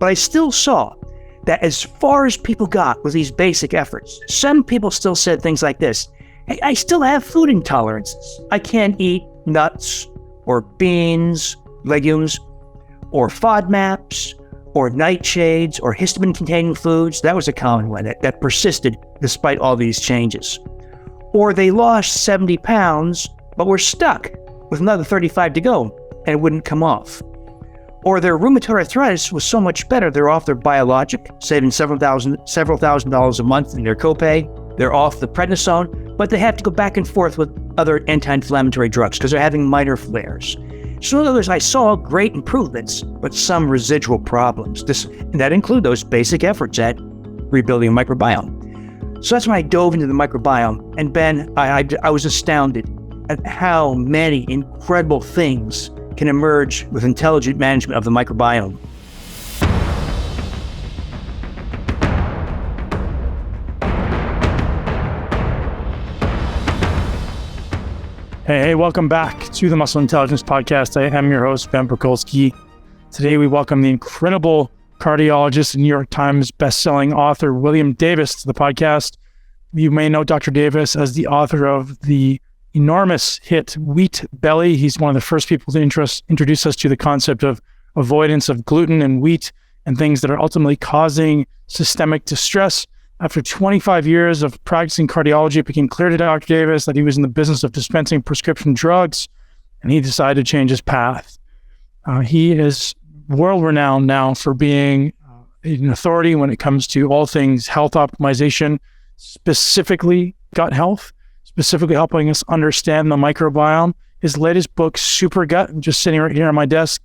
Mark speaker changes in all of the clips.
Speaker 1: But I still saw that as far as people got with these basic efforts, some people still said things like this: hey, I still have food intolerances. I can't eat nuts or beans, legumes, or FODMAPs, or nightshades, or histamine-containing foods. That was a common one that persisted despite all these changes. Or they lost 70 pounds, but were stuck with another 35 to go, and it wouldn't come off. Or their rheumatoid arthritis was so much better, they're off their biologic, saving several thousand dollars a month in their copay. They're off the prednisone, but they have to go back and forth with other anti-inflammatory drugs because they're having minor flares. So in other words, I saw great improvements, but some residual problems. And that include those basic efforts at rebuilding the microbiome. So that's when I dove into the microbiome. And Ben, I was astounded at how many incredible things can emerge with intelligent management of the microbiome.
Speaker 2: Hey, welcome back to the Muscle Intelligence Podcast. I am your host, Ben Pakulski. Today, we welcome the incredible cardiologist and New York Times bestselling author, William Davis, to the podcast. You may know Dr. Davis as the author of the enormous hit Wheat Belly. He's one of the first people to introduce us to the concept of avoidance of gluten and wheat and things that are ultimately causing systemic distress. After 25 years of practicing cardiology, it became clear to Dr. Davis that he was in the business of dispensing prescription drugs, and he decided to change his path. He is world-renowned now for being an authority when it comes to all things health optimization, specifically gut health, specifically helping us understand the microbiome. His latest book, Supergut, just sitting right here on my desk,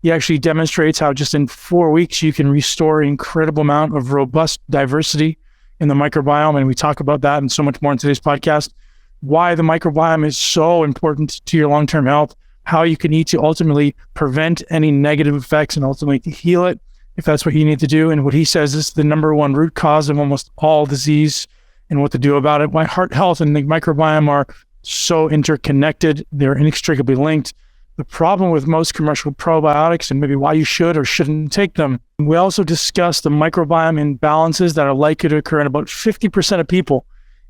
Speaker 2: he actually demonstrates how just in 4 weeks you can restore an incredible amount of robust diversity in the microbiome, and we talk about that and so much more in today's podcast. Why the microbiome is so important to your long-term health, how you can eat to ultimately prevent any negative effects and ultimately to heal it, if that's what you need to do. And what he says is the number one root cause of almost all disease and what to do about it. Why heart health and the microbiome are so interconnected. They're inextricably linked. The problem with most commercial probiotics and maybe why you should or shouldn't take them. We also discuss the microbiome imbalances that are likely to occur in about 50% of people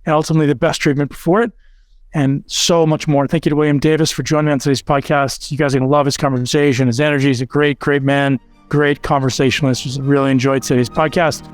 Speaker 2: and ultimately the best treatment for it and so much more. Thank you to William Davis for joining me on today's podcast. You guys are going to love his conversation. His energy. He's a great, great man, great conversationalist. Just really enjoyed today's podcast.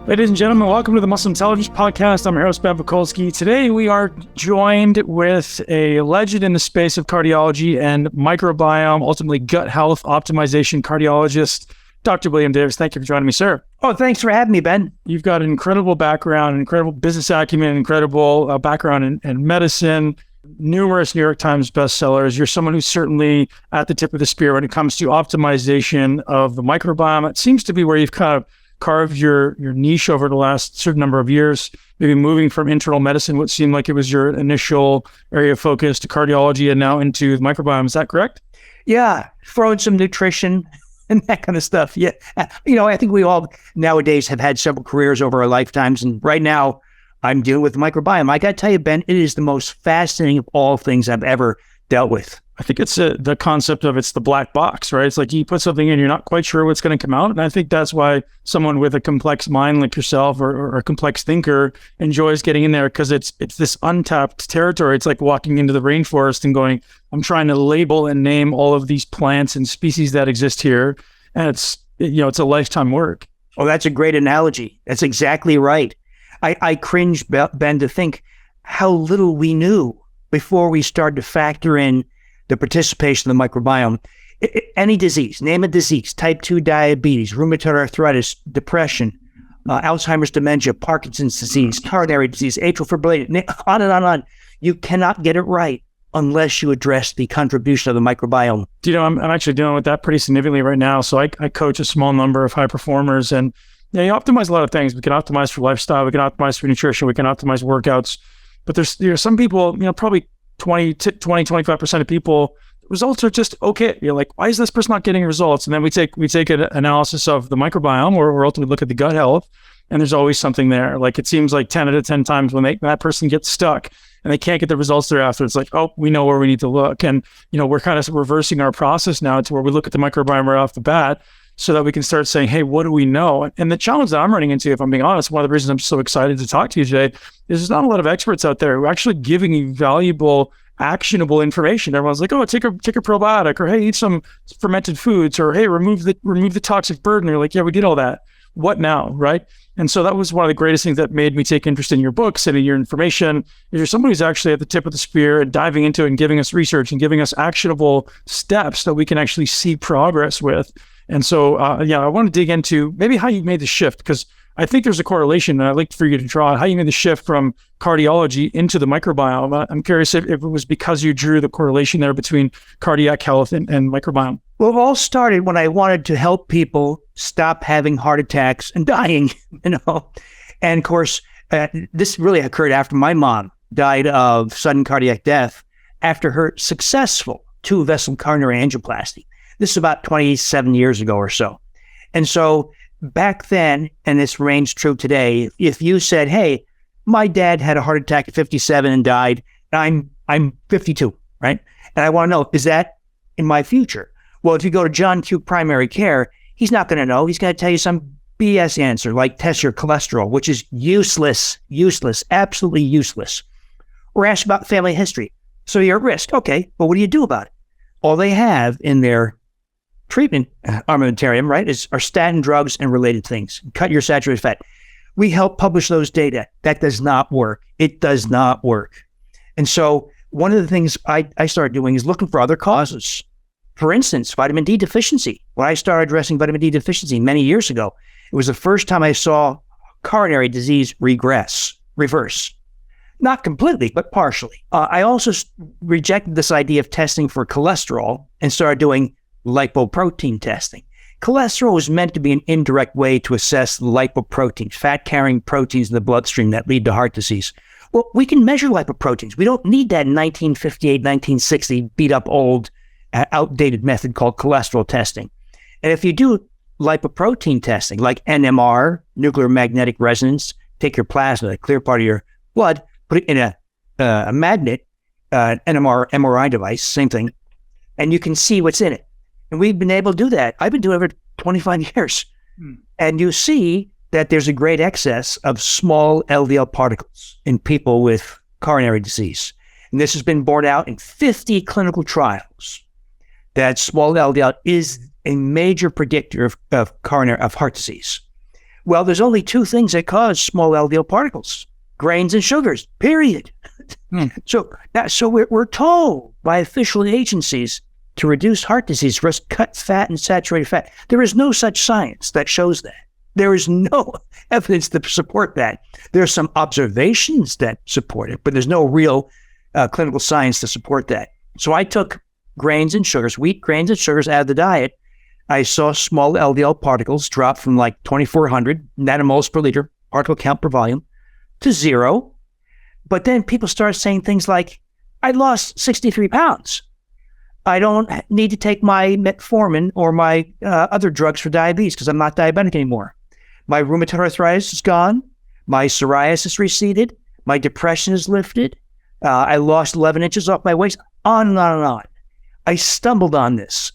Speaker 2: Ladies and gentlemen, welcome to the Muscle Intelligence Podcast. I'm your host, Ben Pakulski. Today, we are joined with a legend in the space of cardiology and microbiome, ultimately gut health optimization cardiologist, Dr. William Davis. Thank you for joining me, sir.
Speaker 1: Oh, thanks for having me, Ben.
Speaker 2: You've got an incredible background, incredible business acumen, incredible background in medicine, numerous New York Times bestsellers. You're someone who's certainly at the tip of the spear when it comes to optimization of the microbiome. It seems to be where you've kind of carved your niche over the last certain number of years, maybe moving from internal medicine, what seemed like it was your initial area of focus, to cardiology and now into the microbiome. Is that correct?
Speaker 1: Yeah, throw in some nutrition and that kind of stuff. Yeah, I think we all nowadays have had several careers over our lifetimes, and right now I'm dealing with the microbiome. I got to tell you, Ben, it is the most fascinating of all things I've ever dealt with.
Speaker 2: I think it's the concept of it's the black box, right? It's like you put something in, you're not quite sure what's going to come out. And I think that's why someone with a complex mind like yourself or a complex thinker enjoys getting in there, because it's this untapped territory. It's like walking into the rainforest and going, I'm trying to label and name all of these plants and species that exist here. And it's a lifetime work.
Speaker 1: Oh, that's a great analogy. That's exactly right. I cringe, Ben, to think how little we knew before we started to factor in the participation of the microbiome. Any disease, name a disease: type 2 diabetes, rheumatoid arthritis, depression, Alzheimer's dementia, Parkinson's disease, coronary disease, atrial fibrillation, on and on and on. You cannot get it right unless you address the contribution of the microbiome.
Speaker 2: I'm actually dealing with that pretty significantly right now. So I coach a small number of high performers, and you optimize a lot of things. We can optimize for lifestyle, we can optimize for nutrition, we can optimize workouts. But there's some people, probably 25% of people, results are just okay. You're like, why is this person not getting results? And then we take an analysis of the microbiome, or ultimately look at the gut health, and there's always something there. Like, it seems like 10 out of 10 times when that person gets stuck, and they can't get the results thereafter. It's like, oh, we know where we need to look. And, we're kind of reversing our process now to where we look at the microbiome right off the bat so that we can start saying, hey, what do we know? And the challenge that I'm running into, if I'm being honest, one of the reasons I'm so excited to talk to you today is there's not a lot of experts out there who are actually giving you valuable, actionable information. Everyone's like, oh, take a probiotic, or hey, eat some fermented foods, or hey, remove the toxic burden. You're like, yeah, we did all that. What now, right? And so that was one of the greatest things that made me take interest in your books and in your information. Is you're somebody who's actually at the tip of the spear and diving into it and giving us research and giving us actionable steps that we can actually see progress with. And so, I want to dig into maybe how you made the shift, because I think there's a correlation, and I'd like for you to draw how you made the shift from cardiology into the microbiome. I'm curious if it was because you drew the correlation there between cardiac health and microbiome.
Speaker 1: Well, it all started when I wanted to help people stop having heart attacks and dying, And of course, this really occurred after my mom died of sudden cardiac death after her successful 2-vessel coronary angioplasty. This is about 27 years ago or so. And so back then, and this remains true today, if you said, hey, my dad had a heart attack at 57 and died, I'm 52, right? And I want to know, is that in my future? Well, if you go to John Q primary care, he's not going to know. He's going to tell you some BS answer, like test your cholesterol, which is useless, absolutely useless. Or ask about family history. So you're at risk. Okay, but what do you do about it? All they have in their treatment armamentarium, right, are statin drugs and related things. Cut your saturated fat. We help publish those data. That does not work. It does not work. And so one of the things I started doing is looking for other causes. For instance, vitamin D deficiency. When I started addressing vitamin D deficiency many years ago, it was the first time I saw coronary disease reverse. Not completely, but partially. I also rejected this idea of testing for cholesterol and started doing lipoprotein testing. Cholesterol was meant to be an indirect way to assess lipoproteins, fat-carrying proteins in the bloodstream that lead to heart disease. Well, we can measure lipoproteins. We don't need that 1958, 1960 beat-up old, outdated method called cholesterol testing. And if you do lipoprotein testing, like NMR, nuclear magnetic resonance, take your plasma, the clear part of your blood, put it in a magnet, NMR, MRI device, same thing, and you can see what's in it. And we've been able to do that. I've been doing it for 25 years. And you see that there's a great excess of small LDL particles in people with coronary disease. And this has been borne out in 50 clinical trials, that small LDL is a major predictor of heart disease. Well, there's only 2 things that cause small LDL particles: grains and sugars, period. So we're told by official agencies to reduce heart disease, for us cut fat and saturated fat. There is no such science that shows that. There is no evidence to support that. There are some observations that support it, but there's no real clinical science to support that. So I took grains and sugars, wheat, grains and sugars out of the diet. I saw small LDL particles drop from like 2,400 nanomoles per liter, particle count per volume, to 0. But then people started saying things like, I lost 63 pounds. I don't need to take my metformin or my other drugs for diabetes because I'm not diabetic anymore. My rheumatoid arthritis is gone. My psoriasis receded. My depression is lifted. I lost 11 inches off my waist. On and on and on. I stumbled on this.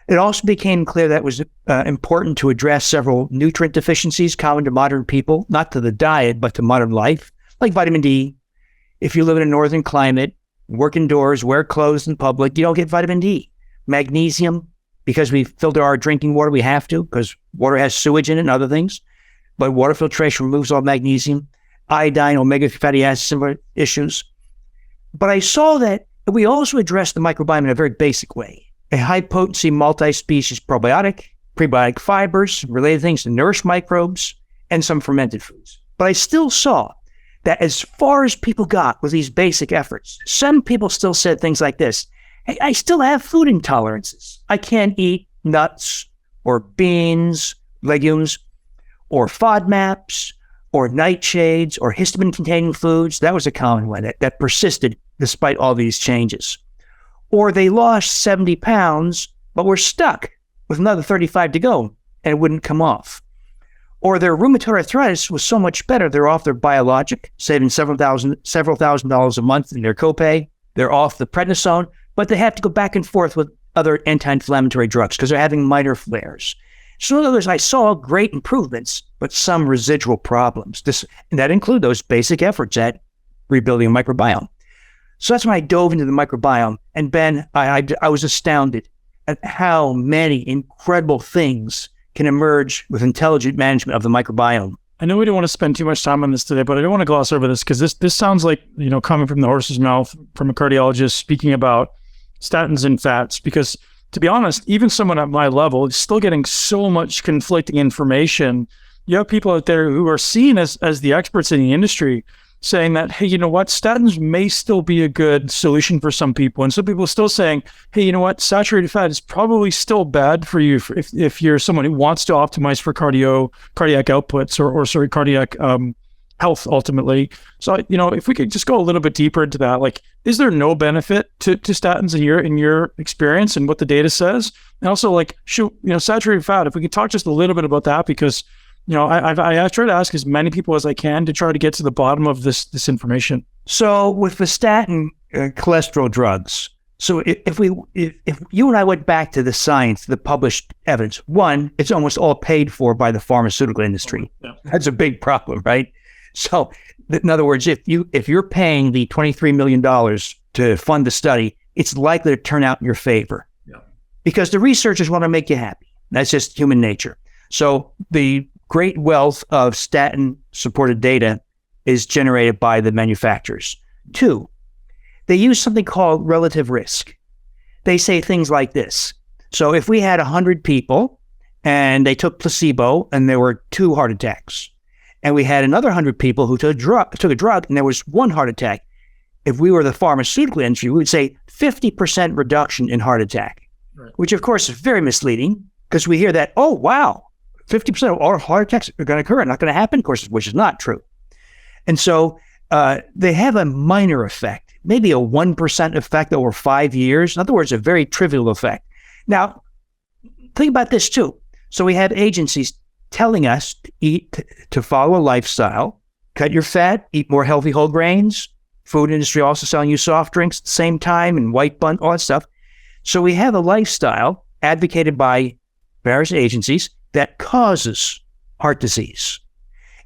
Speaker 1: It also became clear that it was important to address several nutrient deficiencies common to modern people, not to the diet, but to modern life, like vitamin D. If you live in a northern climate, work indoors, wear clothes in public, you don't get vitamin D. Magnesium, because we filter our drinking water, we have to, because water has sewage in it and other things. But water filtration removes all magnesium. Iodine, omega-3 fatty acids, similar issues. But I saw that we also address the microbiome in a very basic way. A high-potency multi-species probiotic, prebiotic fibers, related things to nourish microbes, and some fermented foods. But I still saw that as far as people got with these basic efforts, some people still said things like this: hey, I still have food intolerances. I can't eat nuts or beans, legumes, or FODMAPs, or nightshades, or histamine-containing foods. That was a common one that persisted despite all these changes. Or they lost 70 pounds, but were stuck with another 35 to go, and it wouldn't come off. or their rheumatoid arthritis was so much better, they're off their biologic, saving several thousand dollars a month in their copay. They're off the prednisone, but they have to go back and forth with other anti-inflammatory drugs because they're having minor flares. So in other words, I saw great improvements, but some residual problems. And that include those basic efforts at rebuilding a microbiome. So that's when I dove into the microbiome. And Ben, I was astounded at how many incredible things can emerge with intelligent management of the microbiome.
Speaker 2: I know we don't want to spend too much time on this today, but I don't want to gloss over this because this sounds like, coming from the horse's mouth from a cardiologist speaking about statins and fats, because to be honest, even someone at my level is still getting so much conflicting information. You have people out there who are seen as the experts in the industry saying that, hey, you know what, statins may still be a good solution for some people. And some people are still saying, hey, you know what, saturated fat is probably still bad for you if you're someone who wants to optimize for cardiac outputs or cardiac health ultimately. So, if we could just go a little bit deeper into that, like, is there no benefit to statins in your experience and what the data says? And also, like, saturated fat, if we could talk just a little bit about that, because I try to ask as many people as I can to try to get to the bottom of this information.
Speaker 1: So with the statin cholesterol drugs, so if you and I went back to the science, the published evidence, one, it's almost all paid for by the pharmaceutical industry. Yeah. That's a big problem, right? So in other words, if you're paying the $23 million to fund the study, it's likely to turn out in your favor. Yeah. Because the researchers want to make you happy. That's just human nature. So the great wealth of statin-supported data is generated by the manufacturers. Two, they use something called relative risk. They say things like this. So if we had 100 people and they took placebo and there were 2 heart attacks, and we had another 100 people who took a drug and there was 1 heart attack, if we were the pharmaceutical industry, we would say 50% reduction in heart attack, right, which of course is very misleading because we hear that, oh, wow, 50% of all heart attacks are going to occur, not going to happen, of course, which is not true. And so they have a minor effect, maybe a 1% effect over 5 years. In other words, a very trivial effect. Now, think about this too. So we have agencies telling us to follow a lifestyle, cut your fat, eat more healthy whole grains, food industry also selling you soft drinks at the same time and white bun, all that stuff. So we have a lifestyle advocated by various agencies that causes heart disease.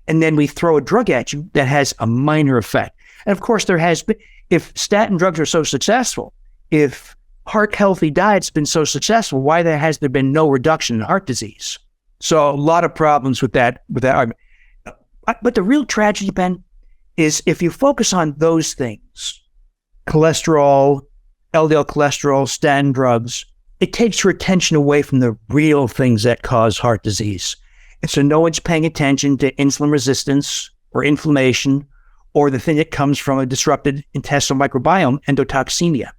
Speaker 1: And then we throw a drug at you that has a minor effect. And of course, there has been, if statin drugs are so successful, if heart healthy diet's been so successful, why has there been no reduction in heart disease? So a lot of problems with that argument. But the real tragedy, Ben, is if you focus on those things, cholesterol, LDL cholesterol, statin drugs, it takes your attention away from the real things that cause heart disease. And so no one's paying attention to insulin resistance or inflammation or the thing that comes from a disrupted intestinal microbiome, endotoxemia.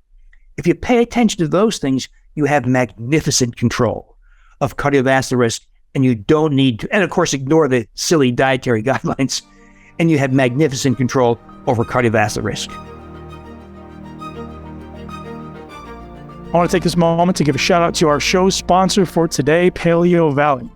Speaker 1: If you pay attention to those things, you have magnificent control of cardiovascular risk, and you don't need to, and of course, ignore the silly dietary guidelines, and you have magnificent control over cardiovascular risk.
Speaker 2: I want to take this moment to give a shout out to our show sponsor for today, Paleo Valley.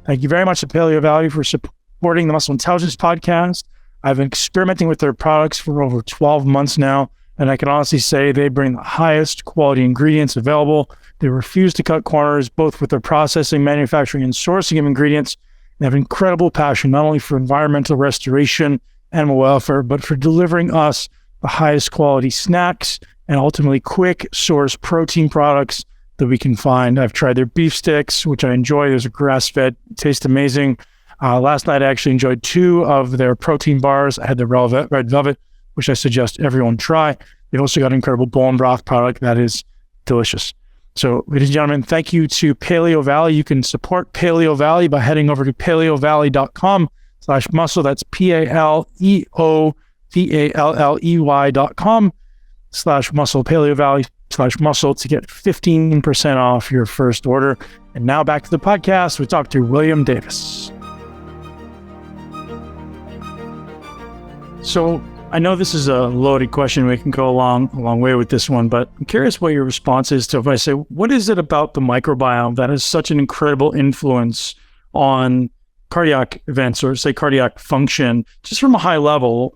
Speaker 2: Thank you very much to Paleo Valley for supporting the Muscle Intelligence podcast. I've been experimenting with their products for over 12 months now, and I can honestly say they bring the highest quality ingredients available. They refuse to cut corners, both with their processing, manufacturing, and sourcing of ingredients. They have incredible passion, not only for environmental restoration, animal welfare, but for delivering us the highest quality snacks and ultimately quick source protein products that we can find. I've tried their beef sticks, which I enjoy. There's a grass-fed, tastes amazing. Last night, I actually enjoyed 2 of their protein bars. I had the red velvet, which I suggest everyone try. They've also got an incredible bone broth product that is delicious. So, ladies and gentlemen, thank you to Paleo Valley. You can support Paleo Valley by heading over to paleovalley.com/muscle. That's PALEOVALLEY.com/muscle. Paleo Valley/muscle to get 15% off your first order. And now back to the podcast with Dr. William Davis. So I know this is a loaded question. We can go a long way with this one, but I'm curious what your response is to if I say, what is it about the microbiome that has such an incredible influence on cardiac events or say cardiac function, just from a high level,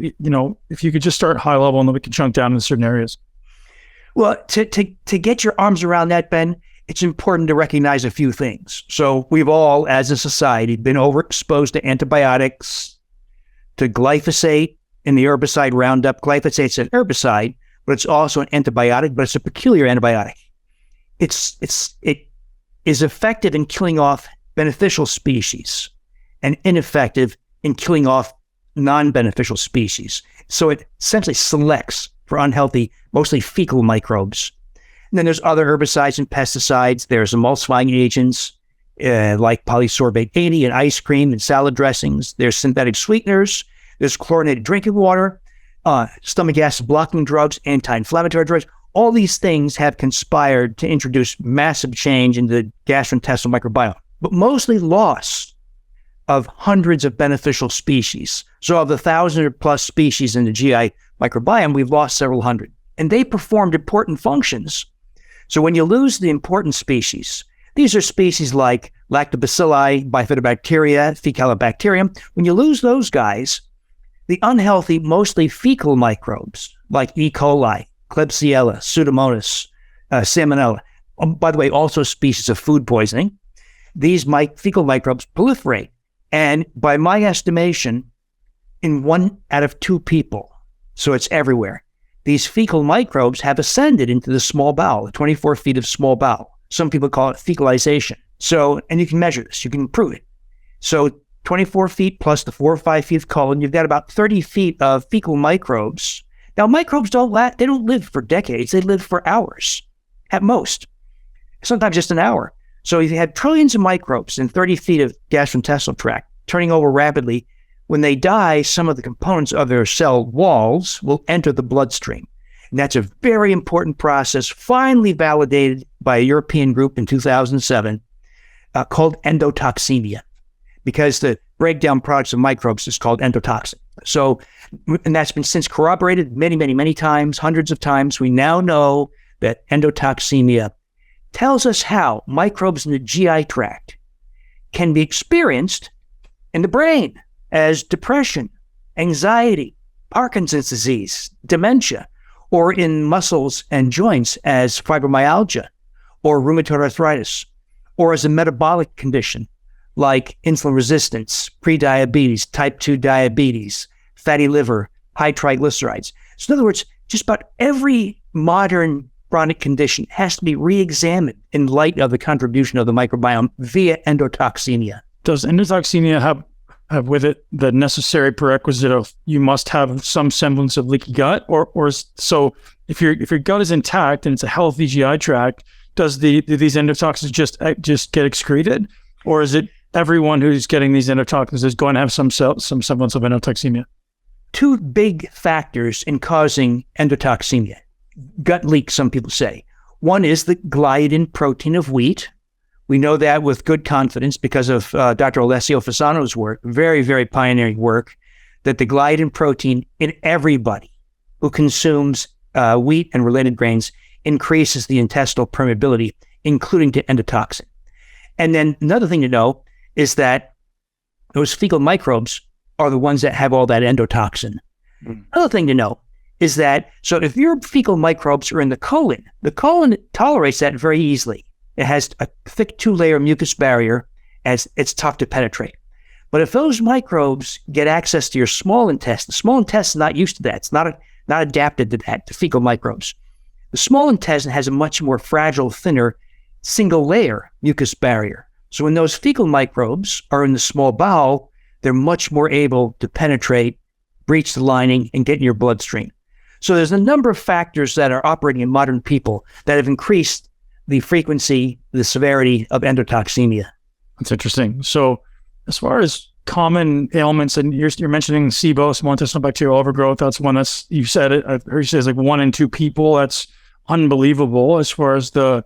Speaker 2: if you could just start high level and then we can chunk down into certain areas.
Speaker 1: Well, to get your arms around that, Ben, it's important to recognize a few things. So we've all, as a society, been overexposed to antibiotics, to glyphosate in the herbicide Roundup. Glyphosate's an herbicide, but it's also an antibiotic, but it's a peculiar antibiotic. It is effective in killing off beneficial species and ineffective in killing off non-beneficial species. So it essentially selects for unhealthy, mostly fecal microbes. And then there's other herbicides and pesticides. There's emulsifying agents like polysorbate 80 in ice cream and salad dressings. There's synthetic sweeteners. There's chlorinated drinking water, stomach acid blocking drugs, anti-inflammatory drugs. All these things have conspired to introduce massive change in the gastrointestinal microbiome, but mostly loss of hundreds of beneficial species. So of the 1,000 plus species in the GI microbiome, we've lost several hundred, and they performed important functions. So when you lose the important species, these are species like Lactobacilli, Bifidobacteria, Faecalibacterium. When you lose those guys, the unhealthy, mostly fecal microbes like E. coli, Klebsiella, Pseudomonas, Salmonella, by the way, also species of food poisoning, these fecal microbes proliferate. And by my estimation, in 1 out of 2 people, so it's everywhere, these fecal microbes have ascended into the small bowel, the 24 feet of small bowel. Some people call it fecalization. So, and you can measure this, you can prove it. So 24 feet plus the 4 or 5 feet of colon, you've got about 30 feet of fecal microbes. Now, microbes they don't live for decades, they live for hours at most, sometimes just an hour. So if you had trillions of microbes in 30 feet of gastrointestinal tract turning over rapidly, when they die, some of the components of their cell walls will enter the bloodstream. And that's a very important process, finally validated by a European group in 2007, called endotoxemia, because the breakdown products of microbes is called endotoxin. So, and that's been since corroborated many, many, many times, hundreds of times. We now know that endotoxemia tells us how microbes in the GI tract can be experienced in the brain as depression, anxiety, Parkinson's disease, dementia, or in muscles and joints as fibromyalgia or rheumatoid arthritis, or as a metabolic condition like insulin resistance, prediabetes, type 2 diabetes, fatty liver, high triglycerides. So in other words, just about every modern chronic condition has to be re-examined in light of the contribution of the microbiome via endotoxemia.
Speaker 2: Does endotoxemia have with it the necessary prerequisite of you must have some semblance of leaky gut, or so if your gut is intact and it's a healthy GI tract, do these endotoxins just get excreted, or is it everyone who's getting these endotoxins is going to have some semblance of endotoxemia?
Speaker 1: 2 big factors in causing endotoxemia. Gut leak, some people say. One is the gliadin protein of wheat. We know that with good confidence because of Dr. Alessio Fasano's work, very, very pioneering work, that the gliadin protein in everybody who consumes wheat and related grains increases the intestinal permeability, including to endotoxin. And then another thing to know is that those fecal microbes are the ones that have all that endotoxin. Another thing to know is that, so if your fecal microbes are in the colon tolerates that very easily. It has a thick 2-layer mucus barrier, as it's tough to penetrate. But if those microbes get access to your small intestine is not used to that. It's not adapted to that, to fecal microbes. The small intestine has a much more fragile, thinner, single-layer mucus barrier. So when those fecal microbes are in the small bowel, they're much more able to penetrate, breach the lining, and get in your bloodstream. So there's a number of factors that are operating in modern people that have increased the frequency, the severity of endotoxemia.
Speaker 2: That's interesting. So as far as common ailments, and you're mentioning SIBO, small intestinal bacterial overgrowth, that's one you said it. I heard you say it's like 1 in 2 people. That's unbelievable as far as the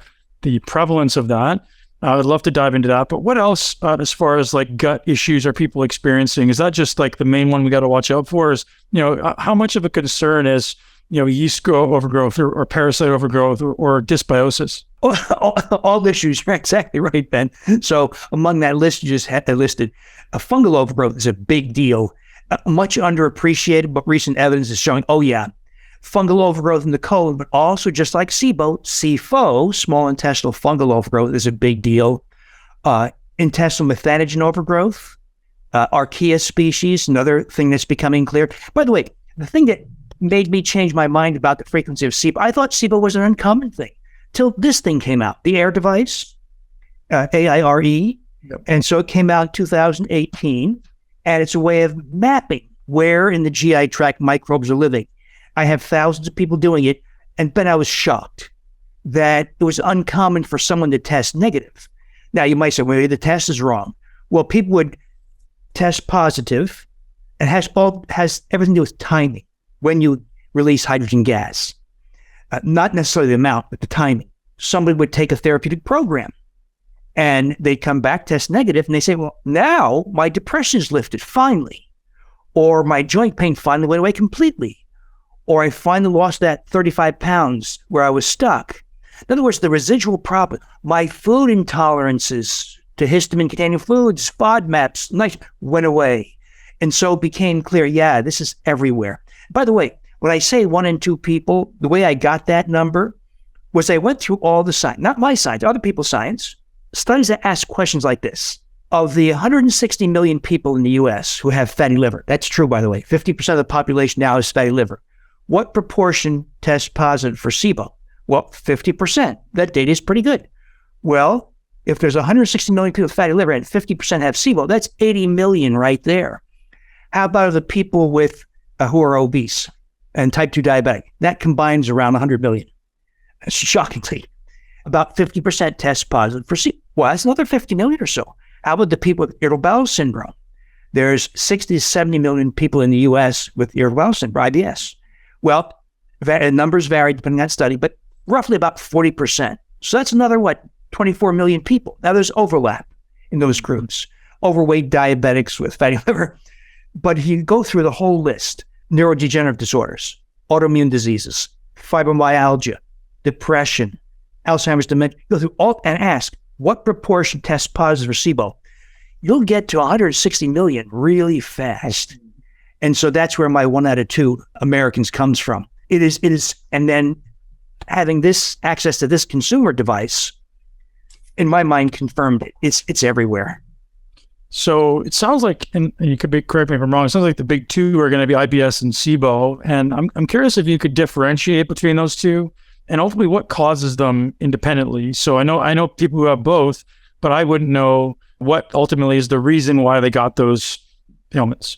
Speaker 2: prevalence of that. I would love to dive into that. But what else, as far as like gut issues, are people experiencing? Is that just like the main one we got to watch out for? Is, how much of a concern is, yeast overgrowth or parasite overgrowth or dysbiosis.
Speaker 1: All issues. You're exactly right, Ben. So among that list you just had listed, fungal overgrowth is a big deal, much underappreciated, but recent evidence is showing, fungal overgrowth in the colon, but also just like SIBO, small intestinal fungal overgrowth is a big deal. Intestinal methanogen overgrowth, Archaea species, another thing that's becoming clear. By the way, the thing that made me change my mind about the frequency of SIBO, I thought SIBO was an uncommon thing till this thing came out, the AIR device, AIRE. Yep. And so it came out in 2018, and it's a way of mapping where in the GI tract microbes are living. I have thousands of people doing it, and Ben, I was shocked that it was uncommon for someone to test negative. Now, you might say, well, the test is wrong. Well, people would test positive, and has everything to do with timing when you release hydrogen gas. Not necessarily the amount, but the timing. Somebody would take a therapeutic program, and they'd come back, test negative, and they say, well, now my depression is lifted, finally. Or my joint pain finally went away completely. Or I finally lost that 35 pounds where I was stuck. In other words, the residual problem, my food intolerances to histamine-containing foods, FODMAPs, went away. And so it became clear, this is everywhere. By the way, when I say 1 in 2 people, the way I got that number was I went through all the science, not my science, other people's science, studies that ask questions like this. Of the 160 million people in the U.S. who have fatty liver, that's true, by the way, 50% of the population now has fatty liver. What proportion tests positive for SIBO? Well, 50%. That data is pretty good. Well, if there's 160 million people with fatty liver and 50% have SIBO, that's 80 million right there. How about the people with who are obese and type 2 diabetic? That combines around 100 million. Shockingly, about 50% test positive for SIBO. Well, that's another 50 million or so. How about the people with irritable bowel syndrome? There's 60 to 70 million people in the U.S. with irritable bowel syndrome, IBS. Well, numbers vary depending on study, but roughly about 40%. So that's another, 24 million people. Now there's overlap in those groups. Overweight diabetics with fatty liver. But if you go through the whole list, neurodegenerative disorders, autoimmune diseases, fibromyalgia, depression, Alzheimer's, dementia, go through all and ask, what proportion tests positive for SIBO? You'll get to 160 million really fast. And so that's where my 1 out of 2 Americans comes from. It is, and then having this access to this consumer device, in my mind, confirmed it. It's everywhere.
Speaker 2: So it sounds like, and you could correct me if I'm wrong, it sounds like the big 2 are going to be IBS and SIBO. And I'm curious if you could differentiate between those two and ultimately what causes them independently. So I know people who have both, but I wouldn't know what ultimately is the reason why they got those ailments.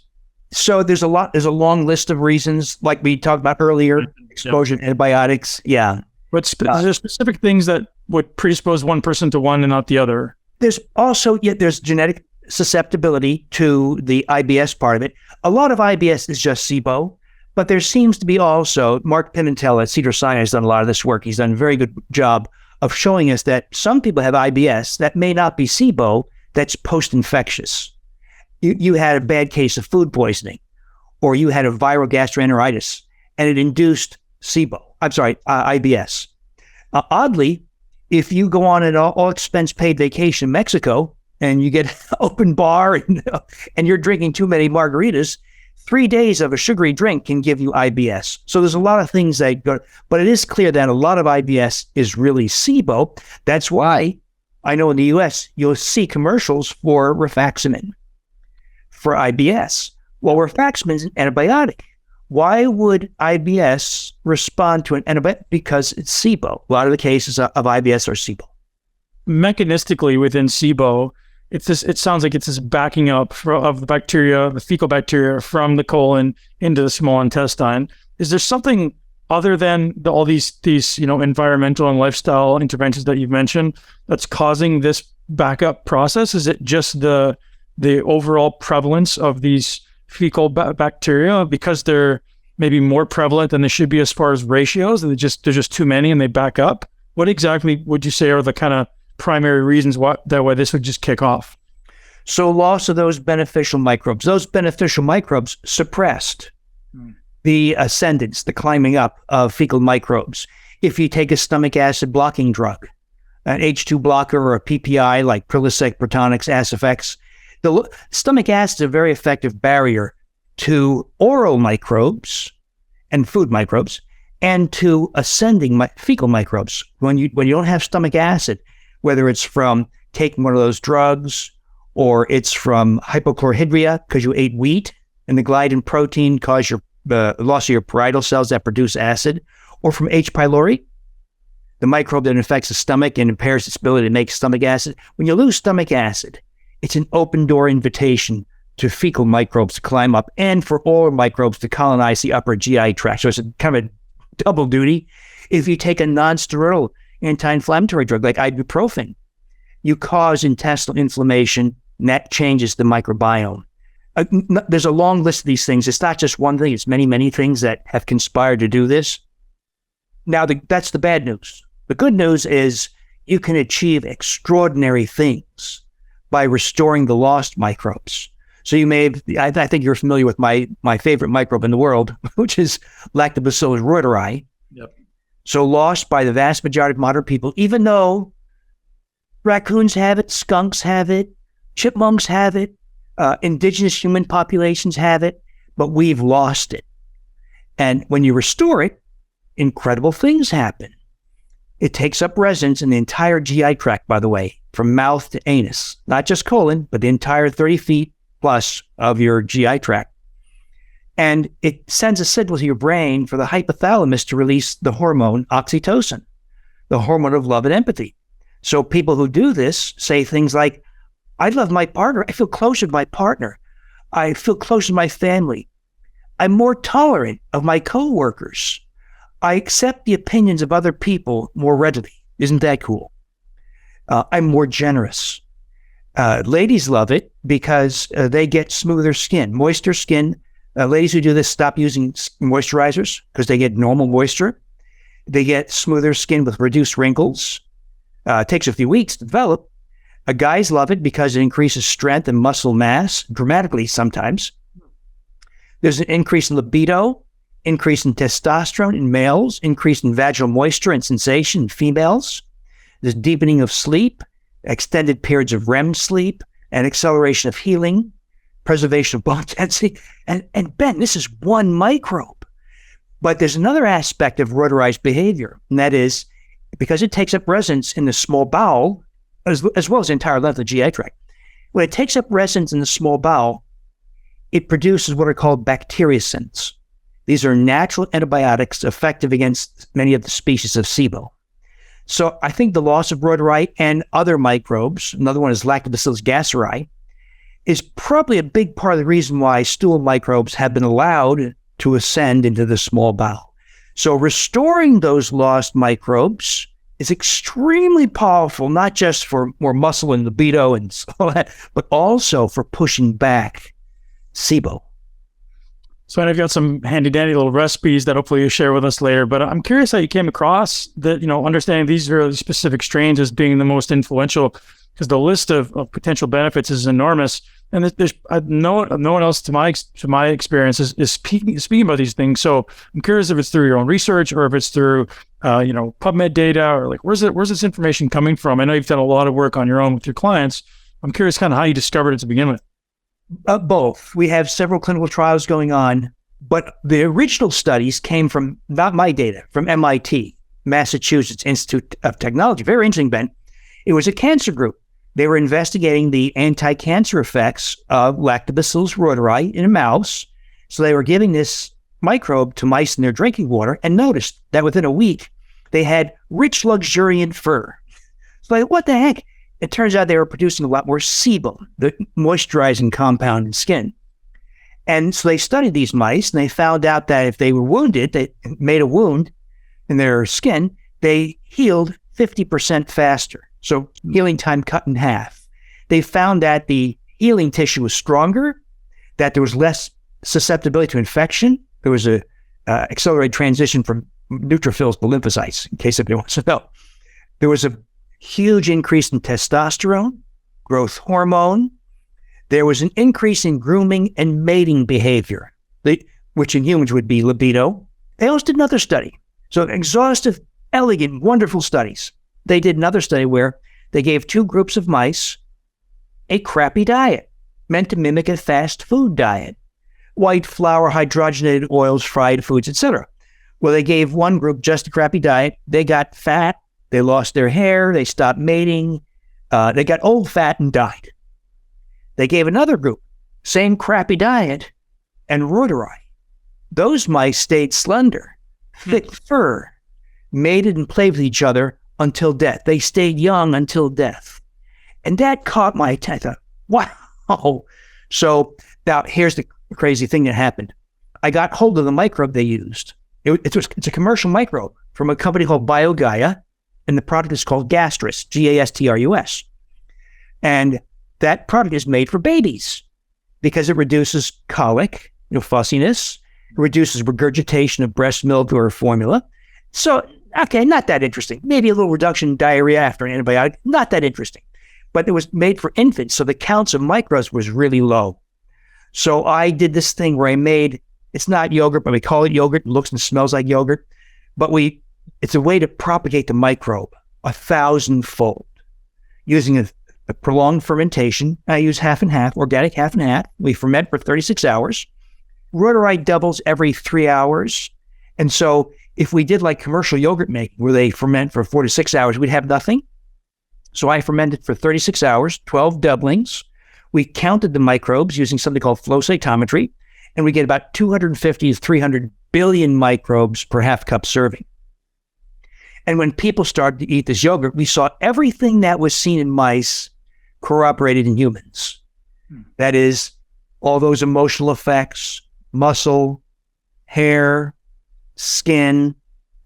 Speaker 1: So there's a long list of reasons, like we talked about earlier, exposure to antibiotics. Yeah.
Speaker 2: But there's specific things that would predispose one person to one and not the other.
Speaker 1: There's also, there's genetic susceptibility to the IBS part of it. A lot of IBS is just SIBO, but there seems to be also, Mark Pimentel at Cedars-Sinai has done a lot of this work. He's done a very good job of showing us that some people have IBS that may not be SIBO, that's post-infectious. You had a bad case of food poisoning, or you had a viral gastroenteritis, and it induced IBS. Oddly, if you go on an all expense paid vacation in Mexico and you get an open bar and you're drinking too many margaritas, 3 days of a sugary drink can give you IBS. So there's a lot of things that go, but it is clear that a lot of IBS is really SIBO. That's why I know in the US, you'll see commercials for rifaximin for IBS. Well, rifaximin is an antibiotic. Why would IBS respond to an antibiotic? Because it's SIBO. A lot of the cases of IBS are SIBO.
Speaker 2: Mechanistically within SIBO, it sounds like it's this backing up of the bacteria, the fecal bacteria from the colon into the small intestine. Is there something other than all these environmental and lifestyle interventions that you've mentioned that's causing this backup process? Is it just the overall prevalence of these fecal bacteria because they're maybe more prevalent than they should be as far as ratios, and there's just too many and they back up? What exactly would you say are the kind of primary reasons why this would just kick off? So
Speaker 1: loss of those beneficial microbes suppressed. the ascendance, the climbing up of fecal microbes. If you take a stomach acid blocking drug, an H2 blocker or a PPI like Prilosec, Protonix, Acifex, the stomach acid is a very effective barrier to oral microbes and food microbes and to ascending fecal microbes. When you don't have stomach acid, whether it's from taking one of those drugs or it's from hypochlorhydria because you ate wheat and the gliadin protein caused your loss of your parietal cells that produce acid, or from H. pylori, the microbe that infects the stomach and impairs its ability to make stomach acid. When you lose stomach acid, it's an open door invitation to fecal microbes to climb up and for oral microbes to colonize the upper GI tract. So it's a kind of a double duty. If you take a non-steroidal anti-inflammatory drug like ibuprofen, you cause intestinal inflammation, and that changes the microbiome. There's a long list of these things. It's not just one thing. It's many, many things that have conspired to do this. Now, that's the bad news. The good news is you can achieve extraordinary things by restoring the lost microbes. So you may have, I think you're familiar with my favorite microbe in the world, which is Lactobacillus reuteri.
Speaker 2: Yep.
Speaker 1: So lost by the vast majority of modern people, even though raccoons have it, skunks have it, chipmunks have it, indigenous human populations have it, but we've lost it. And when you restore it, incredible things happen. It takes up residence in the entire GI tract, by the way, from mouth to anus, not just colon, but the entire 30 feet plus of your GI tract. And it sends a signal to your brain for the hypothalamus to release the hormone oxytocin, the hormone of love and empathy. So people who do this say things like, I love my partner. I feel close with my partner. I feel close to my family. I'm more tolerant of my coworkers. I accept the opinions of other people more readily. Isn't that cool? I'm more generous. Ladies love it because they get smoother skin, moister skin. Ladies who do this stop using moisturizers because they get normal moisture. They get smoother skin with reduced wrinkles. It takes a few weeks to develop. Guys love it because it increases strength and muscle mass dramatically sometimes. There's an increase in libido, increase in testosterone in males, increase in vaginal moisture and sensation in females. There's deepening of sleep, extended periods of REM sleep, and acceleration of healing, preservation of bone density. And Ben, this is one microbe. But there's another aspect of reuterized behavior, and that is because it takes up residence in the small bowel, as well as the entire length of the GI tract. When it takes up residence in the small bowel, it produces what are called bacteriocins. These are natural antibiotics effective against many of the species of SIBO. So I think the loss of reuteri and other microbes, another one is Lactobacillus gasseri, is probably a big part of the reason why stool microbes have been allowed to ascend into the small bowel. So restoring those lost microbes is extremely powerful, not just for more muscle and libido and all that, but also for pushing back SIBO.
Speaker 2: So I know you've got some handy dandy little recipes that hopefully you share with us later, but I'm curious how you came across that, understanding these really specific strains as being the most influential, because the list of potential benefits is enormous. And there's no one else to my experience is speaking about these things. So I'm curious if it's through your own research or if it's through PubMed data, or like where's this information coming from? I know you've done a lot of work on your own with your clients. I'm curious kind of how you discovered it to begin with.
Speaker 1: Both. We have several clinical trials going on, but the original studies came from, not my data, from MIT, Massachusetts Institute of Technology. Very interesting, Ben. It was a cancer group. They were investigating the anti-cancer effects of Lactobacillus reuteri in a mouse. So they were giving this microbe to mice in their drinking water and noticed that within a week, they had rich, luxuriant fur. So like, what the heck? It turns out they were producing a lot more sebum, the moisturizing compound in skin. And so they studied these mice and they found out that if they were wounded, they made a wound in their skin, they healed 50% faster. So healing time cut in half. They found that the healing tissue was stronger, that there was less susceptibility to infection. There was a accelerated transition from neutrophils to lymphocytes, in case anybody wants to know. There was a huge increase in testosterone, growth hormone. There was an increase in grooming and mating behavior. which in humans would be libido. They also did another study. So exhaustive, elegant, wonderful studies. They did another study where they gave 2 groups of mice a crappy diet, meant to mimic a fast food diet. White flour, hydrogenated oils, fried foods, etc. Well, they gave one group just a crappy diet. They got fat. They lost their hair. They stopped mating. They got old, fat, and died. They gave another group, same crappy diet, and Reuteri. Those mice stayed slender, thick fur, mated and played with each other until death. They stayed young until death. And that caught my attention. Wow. So now here's the crazy thing that happened. I got hold of the microbe they used. It's a commercial microbe from a company called BioGaia, and the product is called Gastrus, Gastrus. And that product is made for babies because it reduces colic, fussiness, it reduces regurgitation of breast milk or formula. So, okay, not that interesting. Maybe a little reduction in diarrhea after an antibiotic, not that interesting. But it was made for infants, so the counts of microbes was really low. So I did this thing where I made, it's not yogurt, but we call it yogurt. It looks and smells like yogurt. But it's a way to propagate the microbe 1,000-fold using a prolonged fermentation. I use half and half, organic half and half. We ferment for 36 hours. Reuteri doubles every 3 hours. And so if we did like commercial yogurt making where they ferment for 4 to 6 hours, we'd have nothing. So I fermented for 36 hours, 12 doublings. We counted the microbes using something called flow cytometry, and we get about 250 to 300 billion microbes per half cup serving. And when people started to eat this yogurt, we saw everything that was seen in mice corroborated in humans. That is, all those emotional effects, muscle, hair, skin,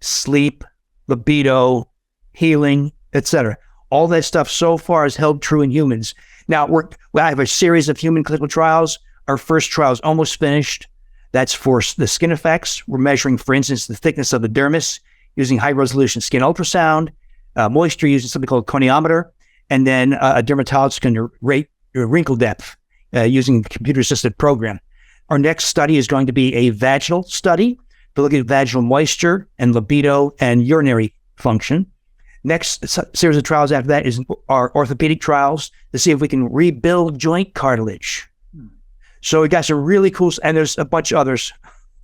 Speaker 1: sleep, libido, healing, etc. All that stuff so far is held true in humans. Now, I have a series of human clinical trials. Our first trial is almost finished. That's for the skin effects. We're measuring, for instance, the thickness of the dermis using high-resolution skin ultrasound, moisture using something called coniometer, and then a dermatologist can rate wrinkle depth using a computer-assisted program. Our next study is going to be a vaginal study to look at vaginal moisture and libido and urinary function. Next series of trials after that is our orthopedic trials to see if we can rebuild joint cartilage. So we got some really cool, and there's a bunch of others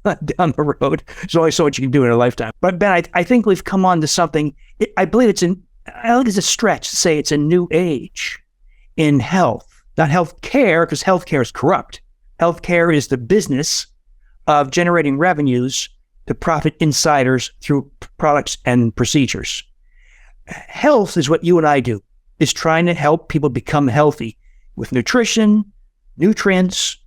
Speaker 1: down the road. There's only so much you can do in a lifetime. But Ben, I think we've come on to something. I believe it's a stretch to say it's a new age in health, not health care, because health care is corrupt. Health care is the business of generating revenues to profit insiders through products and procedures. Health is what you and I do, is trying to help people become healthy with nutrition, nutrients,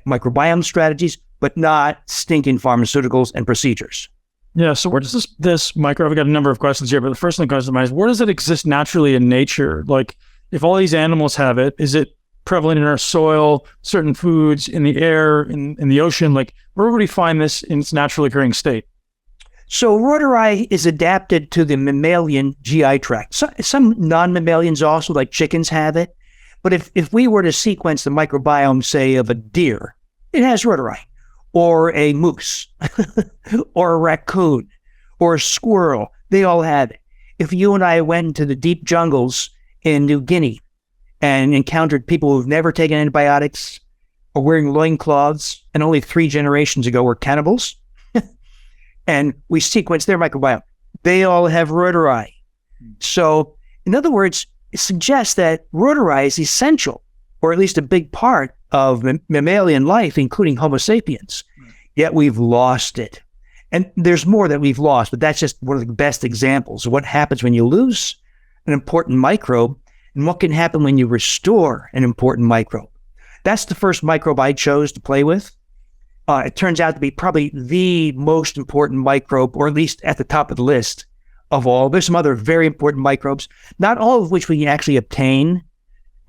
Speaker 1: microbiome strategies, but not stinking pharmaceuticals and procedures.
Speaker 2: Yeah, so where does this microbe, I've got a number of questions here, but the first thing that comes to mind is, where does it exist naturally in nature? Like, if all these animals have it, is it prevalent in our soil, certain foods, in the air, in the ocean? Like, where would we find this in its naturally occurring state?
Speaker 1: So Reuteri is adapted to the mammalian GI tract. Some non-mammalians also, like chickens, have it. But if we were to sequence the microbiome, say, of a deer, it has Reuteri, or a moose, or a raccoon, or a squirrel. They all have it. If you and I went into the deep jungles in New Guinea and encountered people who've never taken antibiotics or wearing loincloths, and only 3 generations ago were cannibals, and we sequence their microbiome, they all have Reuteri. So, in other words, it suggests that Reuteri is essential, or at least a big part of mammalian life, including Homo sapiens. Yet we've lost it. And there's more that we've lost, but that's just one of the best examples of what happens when you lose an important microbe and what can happen when you restore an important microbe. That's the first microbe I chose to play with. It turns out to be probably the most important microbe, or at least at the top of the list of all. There's some other very important microbes, not all of which we can actually obtain,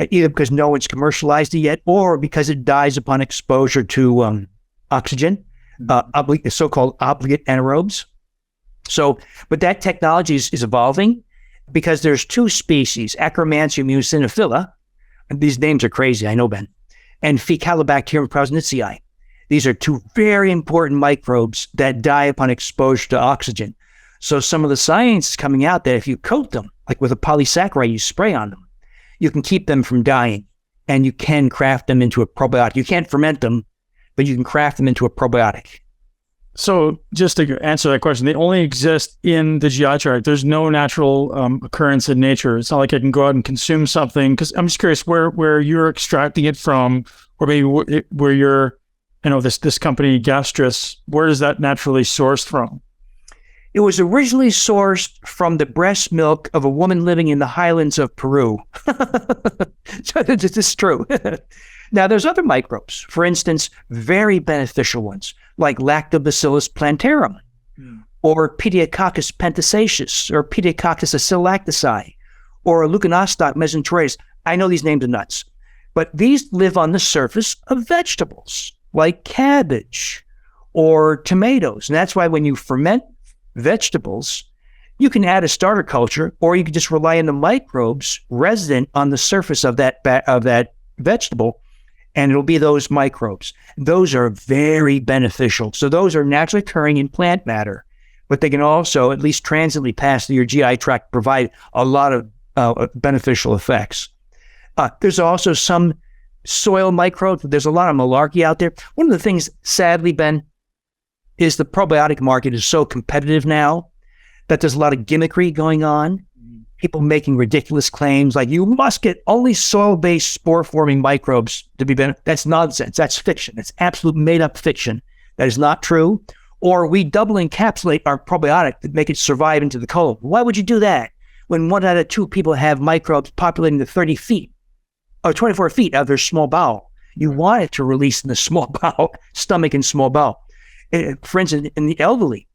Speaker 1: either because no one's commercialized it yet, or because it dies upon exposure to oxygen, the so-called obligate anaerobes. So, but that technology is evolving because there's 2 species, Akkermansia muciniphila, and these names are crazy, I know, Ben, and Faecalibacterium prausnitzii. These are two very important microbes that die upon exposure to oxygen. So some of the science is coming out that if you coat them, like with a polysaccharide you spray on them, you can keep them from dying, and you can craft them into a probiotic. You can't ferment them, but you can craft them into a probiotic.
Speaker 2: So just to answer that question, they only exist in the GI tract. There's no natural occurrence in nature. It's not like I can go out and consume something. Because I'm just curious where you're extracting it from, or maybe where you're, this company Gastrus, where is that naturally sourced from?
Speaker 1: It was originally sourced from the breast milk of a woman living in the highlands of Peru. So this is true. Now, there's other microbes, for instance, very beneficial ones, like Lactobacillus plantarum, or Pediococcus pentasaceus, or Pediococcus acylactici, or Leuconostoc mesenteritis. I know these names are nuts, but these live on the surface of vegetables, like cabbage or tomatoes. And that's why when you ferment vegetables, you can add a starter culture, or you can just rely on the microbes resident on the surface of that vegetable, and it'll be those microbes. Those are very beneficial. So those are naturally occurring in plant matter, but they can also, at least transiently pass through your GI tract, provide a lot of beneficial effects. There's also some soil microbes. There's a lot of malarkey out there. One of the things, sadly, Ben, is the probiotic market is so competitive now that there's a lot of gimmickry going on. People making ridiculous claims like you must get only soil-based spore-forming microbes to be beneficial. That's nonsense. That's fiction. It's absolute made-up fiction. That is not true. Or we double encapsulate our probiotic to make it survive into the colon. Why would you do that when 1 out of 2 people have microbes populating the 30 feet or 24 feet of their small bowel? You want it to release in the small bowel, stomach and small bowel. For instance, in the elderly,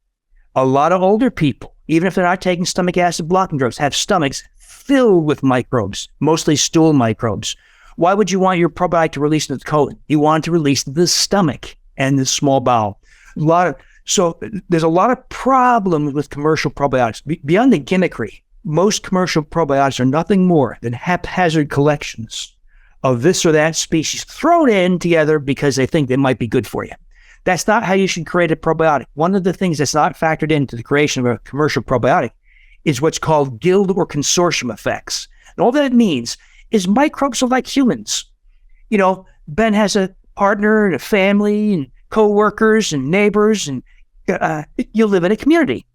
Speaker 1: a lot of older people, even if they're not taking stomach acid blocking drugs, have stomachs filled with microbes, mostly stool microbes. Why would you want your probiotic to release into the colon? You want it to release to the stomach and the small bowel. So there's a lot of problems with commercial probiotics. Beyond the gimmickry, most commercial probiotics are nothing more than haphazard collections of this or that species thrown in together because they think they might be good for you. That's not how you should create a probiotic. One of the things that's not factored into the creation of a commercial probiotic is what's called guild or consortium effects. And all that means is microbes are like humans. Ben has a partner and a family and co-workers and neighbors, and you live in a community.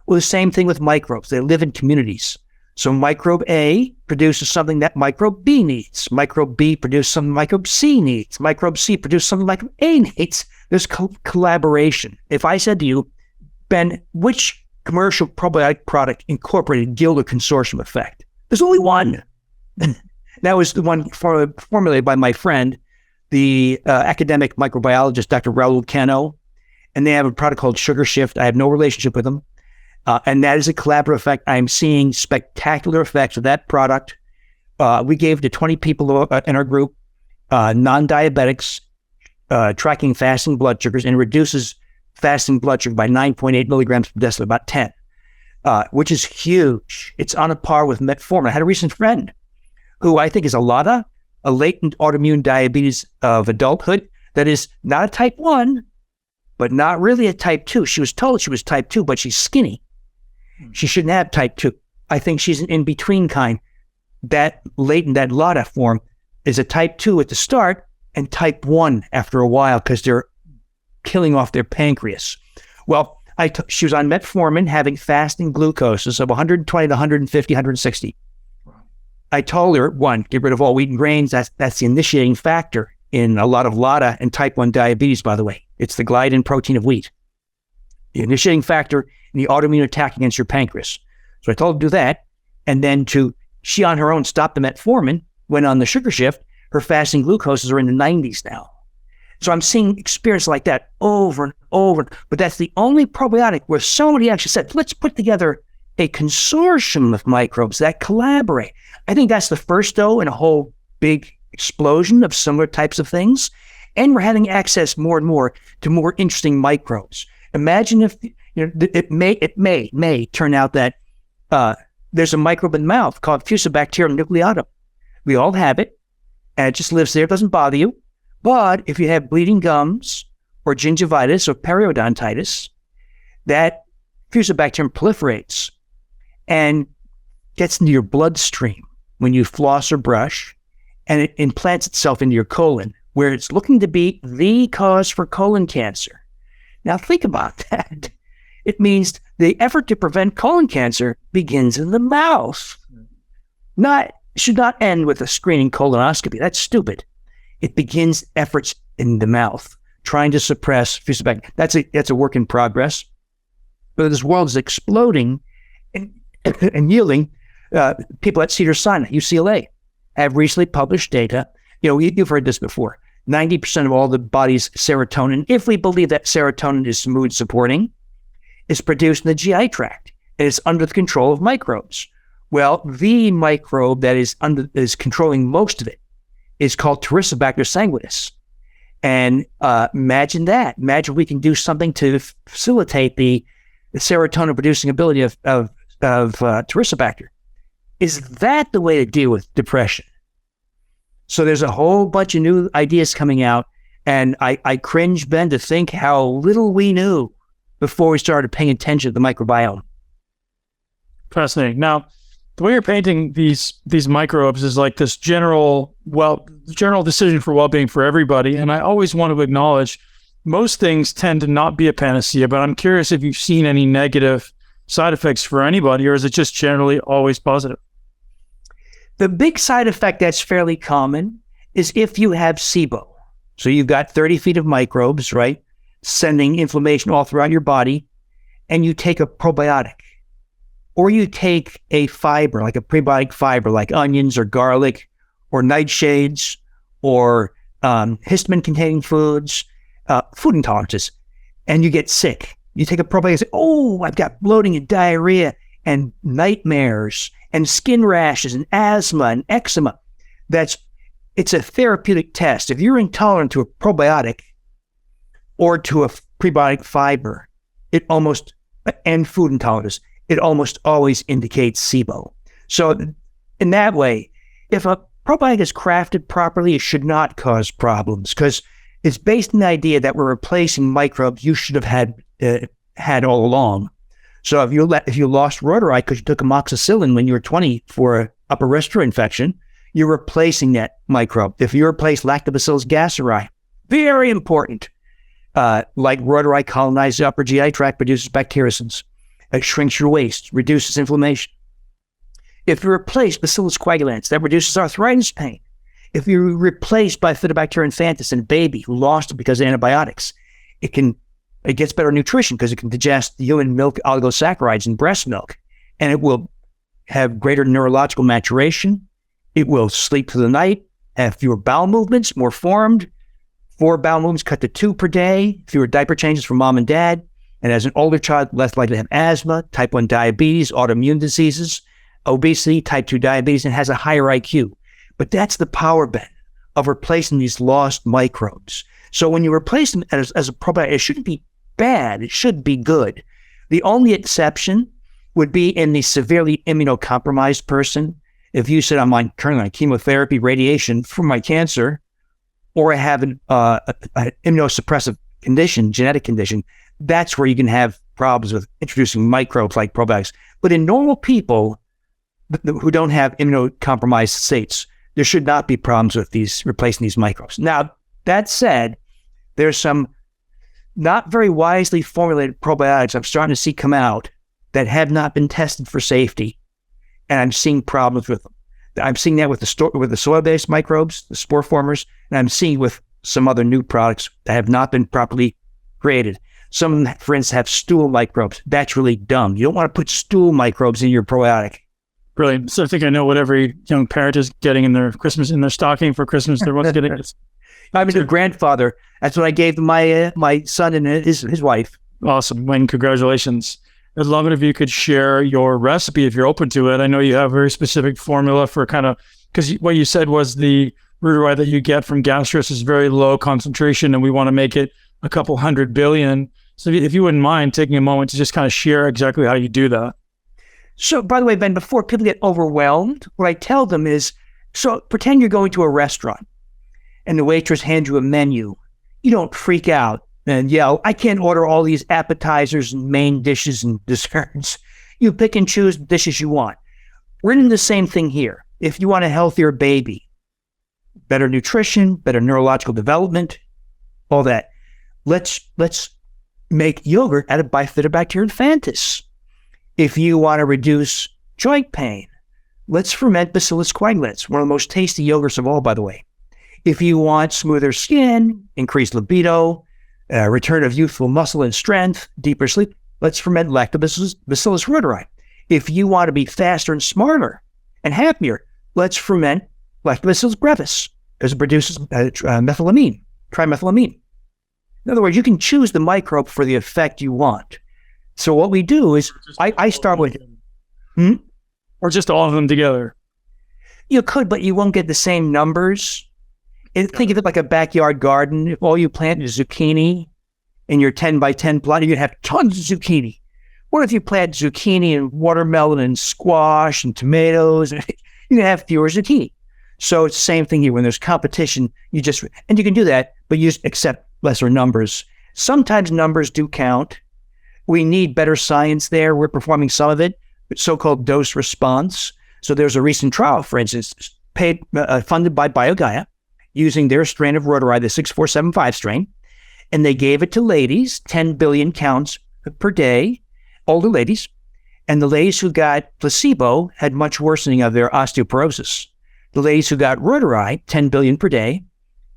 Speaker 1: Well, the same thing with microbes. They live in communities. So microbe A produces something that microbe B needs. Microbe B produces something microbe C needs. Microbe C produces something microbe A needs. There's collaboration. If I said to you, Ben, which commercial probiotic product incorporated guild or consortium effect? There's only one. That was the one formulated by my friend, the academic microbiologist, Dr. Raul Cano. And they have a product called Sugar Shift. I have no relationship with them. And that is a collaborative effect. I'm seeing spectacular effects of that product. We gave it to 20 people in our group, non-diabetics, tracking fasting blood sugars, and reduces fasting blood sugar by 9.8 milligrams per deciliter, about 10, which is huge. It's on a par with metformin. I had a recent friend who I think is a latent autoimmune diabetes of adulthood that is not a type 1, but not really a type 2. She was told she was type 2, but she's skinny. She shouldn't have type 2. I think she's an in-between kind. That latent, that LADA form, is a type 2 at the start and type 1 after a while because they're killing off their pancreas. Well, she was on metformin, having fasting glucoses of 120 to 150, 160. I told her, 1, get rid of all wheat and grains. That's the initiating factor in a lot of LADA and type 1 diabetes, by the way. It's the gliadin protein of wheat. The initiating factor in the autoimmune attack against your pancreas. So I told her to do that. And then she on her own stopped the metformin, went on the Sugar Shift. Her fasting glucoses are in the 90s now. So I'm seeing experience like that over and over. But that's the only probiotic where somebody actually said, let's put together a consortium of microbes that collaborate. I think that's the first, though, in a whole big explosion of similar types of things. And we're having access more and more to more interesting microbes. Imagine if it may turn out that there's a microbe in the mouth called Fusobacterium nucleatum. We all have it, and it just lives there. It doesn't bother you. But if you have bleeding gums or gingivitis or periodontitis, that Fusobacterium proliferates and gets into your bloodstream when you floss or brush, and it implants itself into your colon, where it's looking to be the cause for colon cancer. Now think about that. It means the effort to prevent colon cancer begins in the mouth. Should not end with a screening colonoscopy. That's stupid. It begins efforts in the mouth, trying to suppress Fusobacterium. That's a work in progress. But this world is exploding and yielding. People at Cedars-Sinai, UCLA, have recently published data. You've heard this before. 90% of all the body's serotonin, if we believe that serotonin is mood supporting, is produced in the GI tract, and it's under the control of microbes. Well, the microbe that is controlling most of it is called Taurissobacter sanguinis. And imagine that. Imagine we can do something to facilitate the serotonin producing ability of Taurissobacter. Is that the way to deal with depression? So there's a whole bunch of new ideas coming out, and I cringe, Ben, to think how little we knew before we started paying attention to the microbiome.
Speaker 2: Fascinating. Now, the way you're painting these microbes is like this general decision for well-being for everybody. And I always want to acknowledge most things tend to not be a panacea, but I'm curious if you've seen any negative side effects for anybody, or is it just generally always positive?
Speaker 1: The big side effect that's fairly common is if you have SIBO. So you've got 30 feet of microbes, right, sending inflammation all throughout your body, and you take a probiotic. Or you take a fiber, like a prebiotic fiber, like onions or garlic or nightshades or histamine-containing foods, food intolerances, and you get sick. You take a probiotic and say, oh, I've got bloating and diarrhea and nightmares and skin rashes and asthma and eczema. It's a therapeutic test. If you're intolerant to a probiotic or to a prebiotic fiber, and food intolerance, it almost always indicates SIBO. So in that way, if a probiotic is crafted properly, it should not cause problems because it's based on the idea that we're replacing microbes you should have had all along. So if you lost Reuteri because you took amoxicillin when you were 20 for an upper respiratory infection, you're replacing that microbe. If you replace Lactobacillus gasseri, very important, like Reuteri colonizes the upper GI tract, produces bacteriocins. It shrinks your waist, reduces inflammation. If you replace Bacillus coagulans, that reduces arthritis pain. If you're replaced by Bifidobacterium infantis in a baby who lost it because of antibiotics, it gets better nutrition because it can digest the human milk oligosaccharides in breast milk, and it will have greater neurological maturation. It will sleep through the night, have fewer bowel movements, more formed, 4 bowel movements cut to 2 per day, fewer diaper changes for mom and dad, and as an older child, less likely to have asthma, type 1 diabetes, autoimmune diseases, obesity, type 2 diabetes, and has a higher IQ. But that's the power, Ben, of replacing these lost microbes. So when you replace them as a probiotic, it shouldn't be bad. It should be good. The only exception would be in the severely immunocompromised person. If you said, I'm currently on chemotherapy, radiation for my cancer, or I have an immunosuppressive condition, genetic condition, that's where you can have problems with introducing microbes like probiotics. But in normal people who don't have immunocompromised states, there should not be problems with replacing these microbes. Now, that said, there's some not very wisely formulated probiotics I'm starting to see come out that have not been tested for safety, and I'm seeing problems with them. I'm seeing that with the soil-based microbes, the spore formers, and I'm seeing with some other new products that have not been properly created. Some of them, for instance, have stool microbes. That's really dumb. You don't want to put stool microbes in your probiotic.
Speaker 2: Brilliant. So I think I know what every young parent is getting in their stocking for Christmas. They're both getting it.
Speaker 1: I'm a grandfather. That's what I gave my son and his wife.
Speaker 2: Awesome. Wayne, congratulations. I'd love it if you could share your recipe if you're open to it. I know you have a very specific formula for because what you said was the Reuteri that you get from gastrus is very low concentration, and we want to make it a couple 100 billion. So if you wouldn't mind taking a moment to just kind of share exactly how you do that.
Speaker 1: So, by the way, Ben, before people get overwhelmed, what I tell them is, so pretend you're going to a restaurant and the waitress hands you a menu. You don't freak out. And yeah, I can't order all these appetizers and main dishes and desserts. You pick and choose dishes you want. We're in the same thing here. If you want a healthier baby, better nutrition, better neurological development, all that, let's make yogurt out of Bifidobacterium infantis. If you want to reduce joint pain, let's ferment Bacillus coagulans, one of the most tasty yogurts of all, by the way. If you want smoother skin, increased libido, return of youthful muscle and strength, deeper sleep, let's ferment Lactobacillus reuteri. If you want to be faster and smarter and happier, let's ferment Lactobacillus brevis, as it produces methylamine, trimethylamine. In other words, you can choose the microbe for the effect you want. So what we do is, I start with...
Speaker 2: Or just all of them together?
Speaker 1: You could, but you won't get the same numbers. Think of it like a backyard garden. If all you plant is zucchini in your 10 by 10 plot, you're going to have tons of zucchini. What if you plant zucchini and watermelon and squash and tomatoes? You're going to have fewer zucchini. So it's the same thing here. When there's competition, and you can do that, but you just accept lesser numbers. Sometimes numbers do count. We need better science there. We're performing some of it, so-called dose response. So there's a recent trial, for instance, funded by BioGaia, using their strain of Reuteri, the 6475 strain, and they gave it to ladies, 10 billion counts per day, older ladies, and the ladies who got placebo had much worsening of their osteoporosis. The ladies who got Reuteri, 10 billion per day,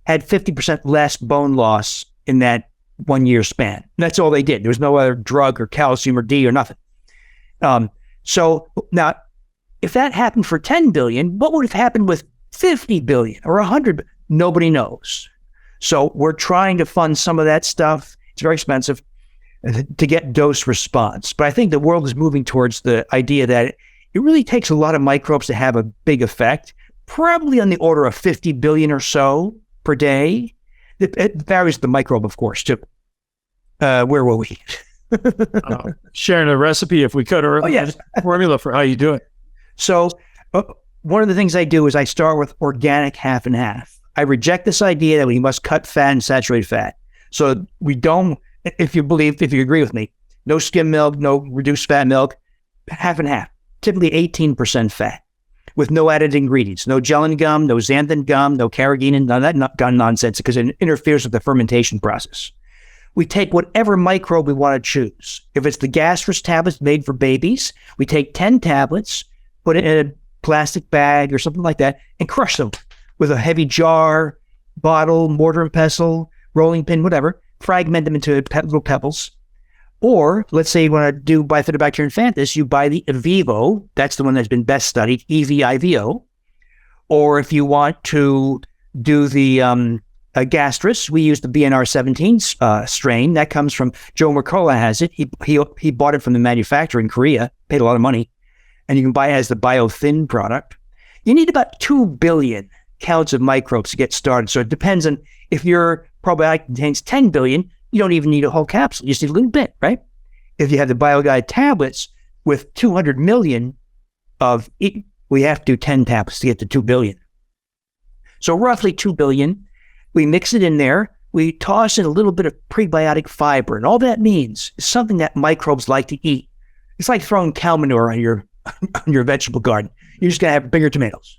Speaker 1: had 50% less bone loss in that 1 year span. And that's all they did. There was no other drug or calcium or D or nothing. So now, if that happened for 10 billion, what would have happened with 50 billion or 100 billion? Nobody knows. So we're trying to fund some of that stuff. It's very expensive to get dose response. But I think the world is moving towards the idea that it really takes a lot of microbes to have a big effect, probably on the order of 50 billion or so per day. It varies the microbe, of course, too. Where were we?
Speaker 2: Sharing a recipe, if we could, or
Speaker 1: yes.
Speaker 2: A formula for how you do it.
Speaker 1: So one of the things I do is I start with organic half and half. I reject this idea that we must cut fat and saturated fat. So we don't, if you agree with me, no skim milk, no reduced fat milk, half and half, typically 18% fat with no added ingredients, no gellan gum, no xanthan gum, no carrageenan, none of that nonsense because it interferes with the fermentation process. We take whatever microbe we want to choose. If it's the gastrus tablets made for babies, we take 10 tablets, put it in a plastic bag or something like that, and crush them with a heavy jar, bottle, mortar and pestle, rolling pin, whatever, fragment them into little pebbles. Or let's say you want to do Bifidobacterium infantis, you buy the Evivo, that's the one that's been best studied, EVIVO. Or if you want to do the gastrus, we use the BNR17 strain. That comes from Joe Mercola has it. He bought it from the manufacturer in Korea, paid a lot of money, and you can buy it as the BioThin product. You need about 2 billion counts of microbes to get started. So it depends on if your probiotic contains 10 billion, you don't even need a whole capsule. You just need a little bit, right? If you have the BioGuide tablets with 200 million we have to do 10 tablets to get to 2 billion. So roughly 2 billion. We mix it in there. We toss in a little bit of prebiotic fiber. And all that means is something that microbes like to eat. It's like throwing cow manure on your vegetable garden. You're just going to have bigger tomatoes.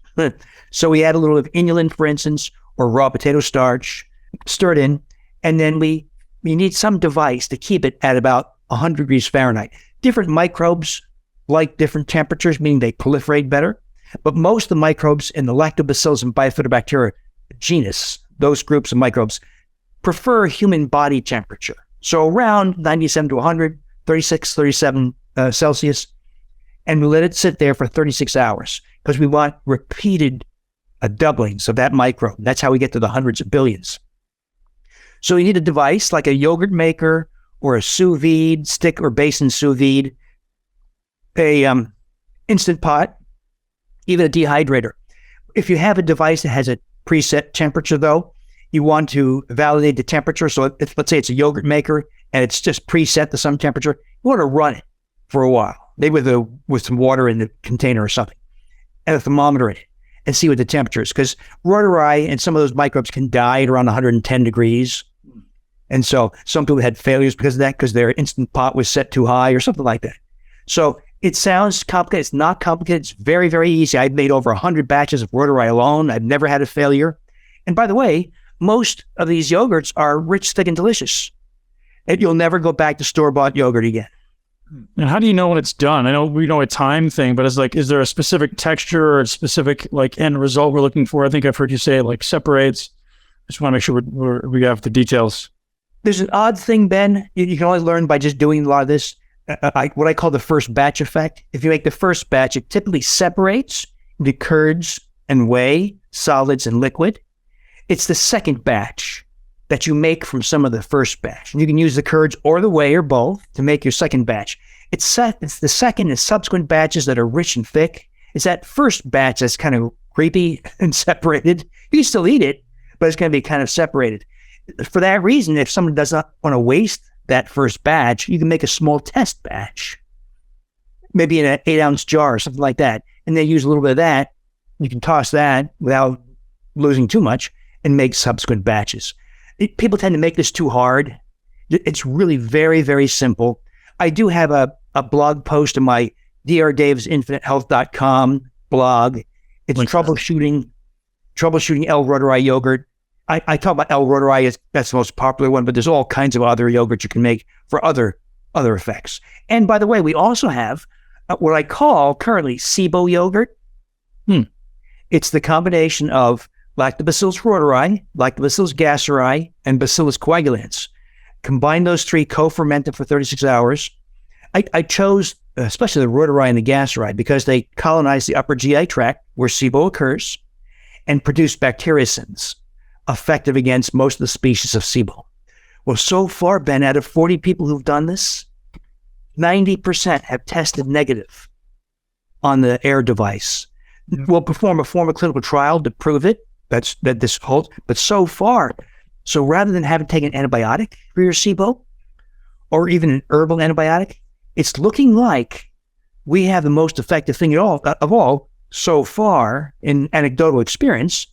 Speaker 1: So we add a little of inulin, for instance, or raw potato starch, stir it in, and then we need some device to keep it at about 100 degrees Fahrenheit. Different microbes like different temperatures, meaning they proliferate better. But most of the microbes in the Lactobacillus and Bifidobacteria genus, those groups of microbes, prefer human body temperature. So around 97 to 100, 36, 37 Celsius, and we let it sit there for 36 hours because we want repeated doublings of that microbe. That's how we get to the hundreds of billions. So you need a device like a yogurt maker or a sous vide, stick or basin sous vide, a Instant Pot, even a dehydrator. If you have a device that has a preset temperature, though, you want to validate the temperature. So let's say it's a yogurt maker and it's just preset to some temperature. You want to run it for a while, maybe with some water in the container or something, and a thermometer in it, and see what the temperature is. Because Reuteri and some of those microbes can die at around 110 degrees. And so some people had failures because of that, because their instant pot was set too high or something like that. So it sounds complicated. It's not complicated. It's very, very easy. I've made over 100 batches of Reuteri alone. I've never had a failure. And by the way, most of these yogurts are rich, thick, and delicious. And you'll never go back to store-bought yogurt again.
Speaker 2: And how do you know when it's done? I know we know a time thing, but is there a specific texture or a specific end result we're looking for? I think I've heard you say it separates. I just want to make sure we have the details.
Speaker 1: There's an odd thing, Ben. You can only learn by just doing a lot of this. What I call the first batch effect. If you make the first batch, it typically separates the curds and whey, solids and liquid. It's the second batch that you make from some of the first batch. And you can use the curds or the whey or both to make your second batch. It's the second and subsequent batches that are rich and thick. It's that first batch that's kind of creepy and separated. You can still eat it, but it's going to be kind of separated. For that reason, if someone does not want to waste that first batch, you can make a small test batch, maybe in an 8-ounce jar or something like that. And then use a little bit of that. You can toss that without losing too much and make subsequent batches. People tend to make this too hard. It's really very, very simple. I do have a blog post on my drdavesinfinitehealth.com blog. It's troubleshooting L. Reuteri yogurt. I talk about L. Reuteri as that's the most popular one, but there's all kinds of other yogurts you can make for other effects. And by the way, we also have what I call currently SIBO yogurt. It's the combination of Lactobacillus reuteri, Lactobacillus gasseri, and Bacillus coagulans. Combine those three, co-ferment them for 36 hours. I chose especially the reuteri and the gasseri because they colonize the upper GI tract where SIBO occurs and produce bacteriocins effective against most of the species of SIBO. Well, so far, Ben, out of 40 people who've done this, 90% have tested negative on the AIR device. We'll perform a formal clinical trial to prove it. That this holds, but so far, rather than having taken an antibiotic for your SIBO, or even an herbal antibiotic, it's looking like we have the most effective thing of all so far in anecdotal experience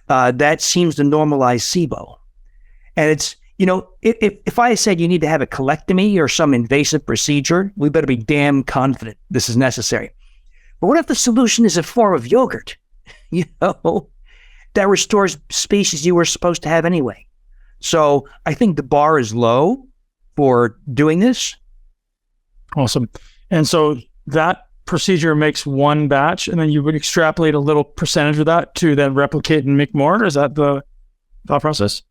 Speaker 1: that seems to normalize SIBO. And it's, if I said you need to have a colectomy or some invasive procedure, we better be damn confident this is necessary. But what if the solution is a form of yogurt? That restores species you were supposed to have anyway. So I think the bar is low for doing this.
Speaker 2: Awesome. And so that procedure makes one batch, and then you would extrapolate a little percentage of that to then replicate and make more? Is that the thought process?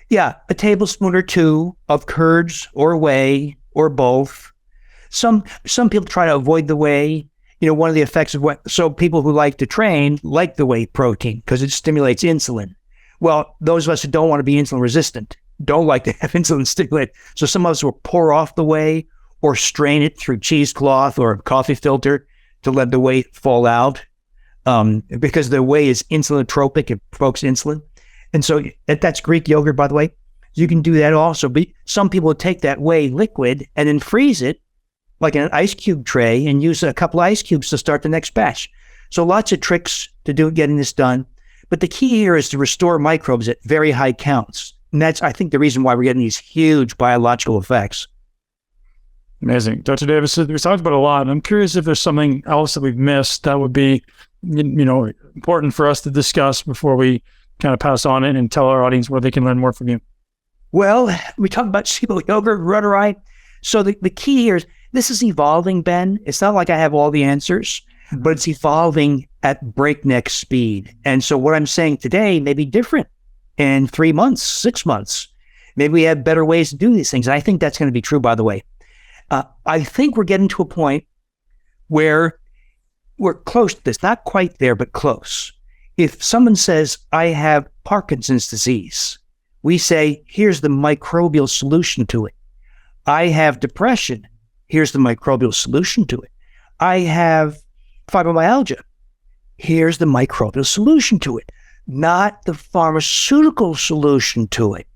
Speaker 1: Yeah, a tablespoon or two of curds or whey or both. Some people try to avoid the whey. One of the effects of so people who like to train like the whey protein because it stimulates insulin. Well, those of us who don't want to be insulin resistant don't like to have insulin stimulated. So some of us will pour off the whey or strain it through cheesecloth or a coffee filter to let the whey fall out because the whey is insulinotropic. It provokes insulin. And so that's Greek yogurt, by the way. You can do that also. But some people will take that whey liquid and then freeze it like in an ice cube tray and use a couple ice cubes to start the next batch. So lots of tricks to getting this done. But the key here is to restore microbes at very high counts. And that's, I think, the reason why we're getting these huge biological effects.
Speaker 2: Amazing. Dr. Davis, we talked about a lot. I'm curious if there's something else that we've missed that would be, important for us to discuss before we kind of pass on it and tell our audience where they can learn more from you.
Speaker 1: Well, we talked about SIBO yogurt, Reuteri. So the key here is this is evolving, Ben. It's not like I have all the answers, but it's evolving at breakneck speed. And so what I'm saying today may be different in 3 months, 6 months. Maybe we have better ways to do these things. And I think that's going to be true, by the way. I think we're getting to a point where we're close to this, not quite there, but close. If someone says, I have Parkinson's disease, we say, here's the microbial solution to it. I have depression. Here's the microbial solution to it. I have fibromyalgia. Here's the microbial solution to it, not the pharmaceutical solution to it.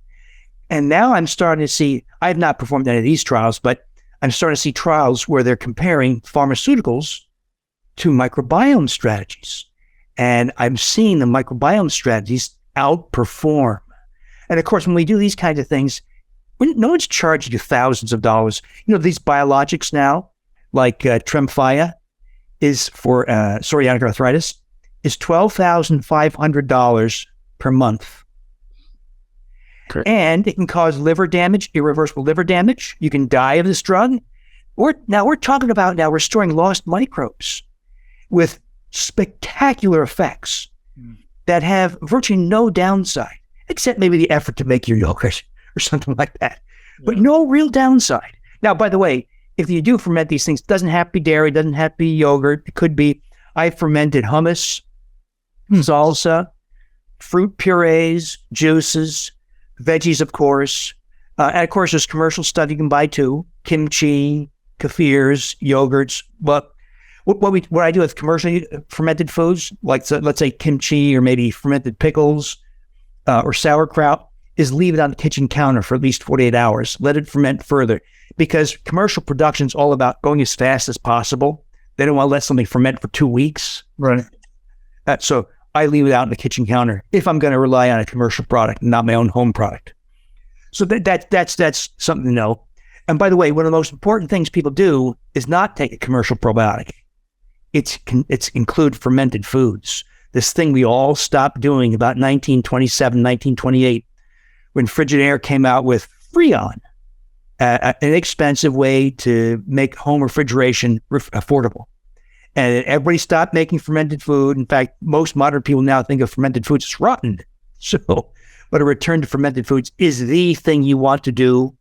Speaker 1: And now I'm starting to see, I have not performed any of these trials, but I'm starting to see trials where they're comparing pharmaceuticals to microbiome strategies. And I'm seeing the microbiome strategies outperform. And of course, when we do these kinds of things, No one's charging you thousands of dollars. These biologics now, like Tremfya, is for psoriatic arthritis, is $12,500 per month.
Speaker 2: Correct.
Speaker 1: And it can cause liver damage, irreversible liver damage. You can die of this drug. We're talking about restoring lost microbes with spectacular effects that have virtually no downside, except maybe the effort to make your yogurt or something like that. But no real downside. Now, by the way, if you do ferment these things, it doesn't have to be dairy, it doesn't have to be yogurt. It could be, I fermented hummus, salsa, fruit purees, juices, veggies, of course. And of course, there's commercial stuff you can buy too. Kimchi, kefirs, yogurts. But what I do with commercially fermented foods, like let's say kimchi or maybe fermented pickles or sauerkraut, is leave it on the kitchen counter for at least 48 hours. Let it ferment further. Because commercial production is all about going as fast as possible. They don't want to let something ferment for 2 weeks.
Speaker 2: Right.
Speaker 1: So I leave it out on the kitchen counter if I'm going to rely on a commercial product, not my own home product. So that's something to know. And by the way, one of the most important things people do is not take a commercial probiotic. It's include fermented foods. This thing we all stopped doing about 1927, 1928, when Frigidaire came out with Freon, an inexpensive way to make home refrigeration affordable. And everybody stopped making fermented food. In fact, most modern people now think of fermented foods as rotten. But a return to fermented foods is the thing you want to do.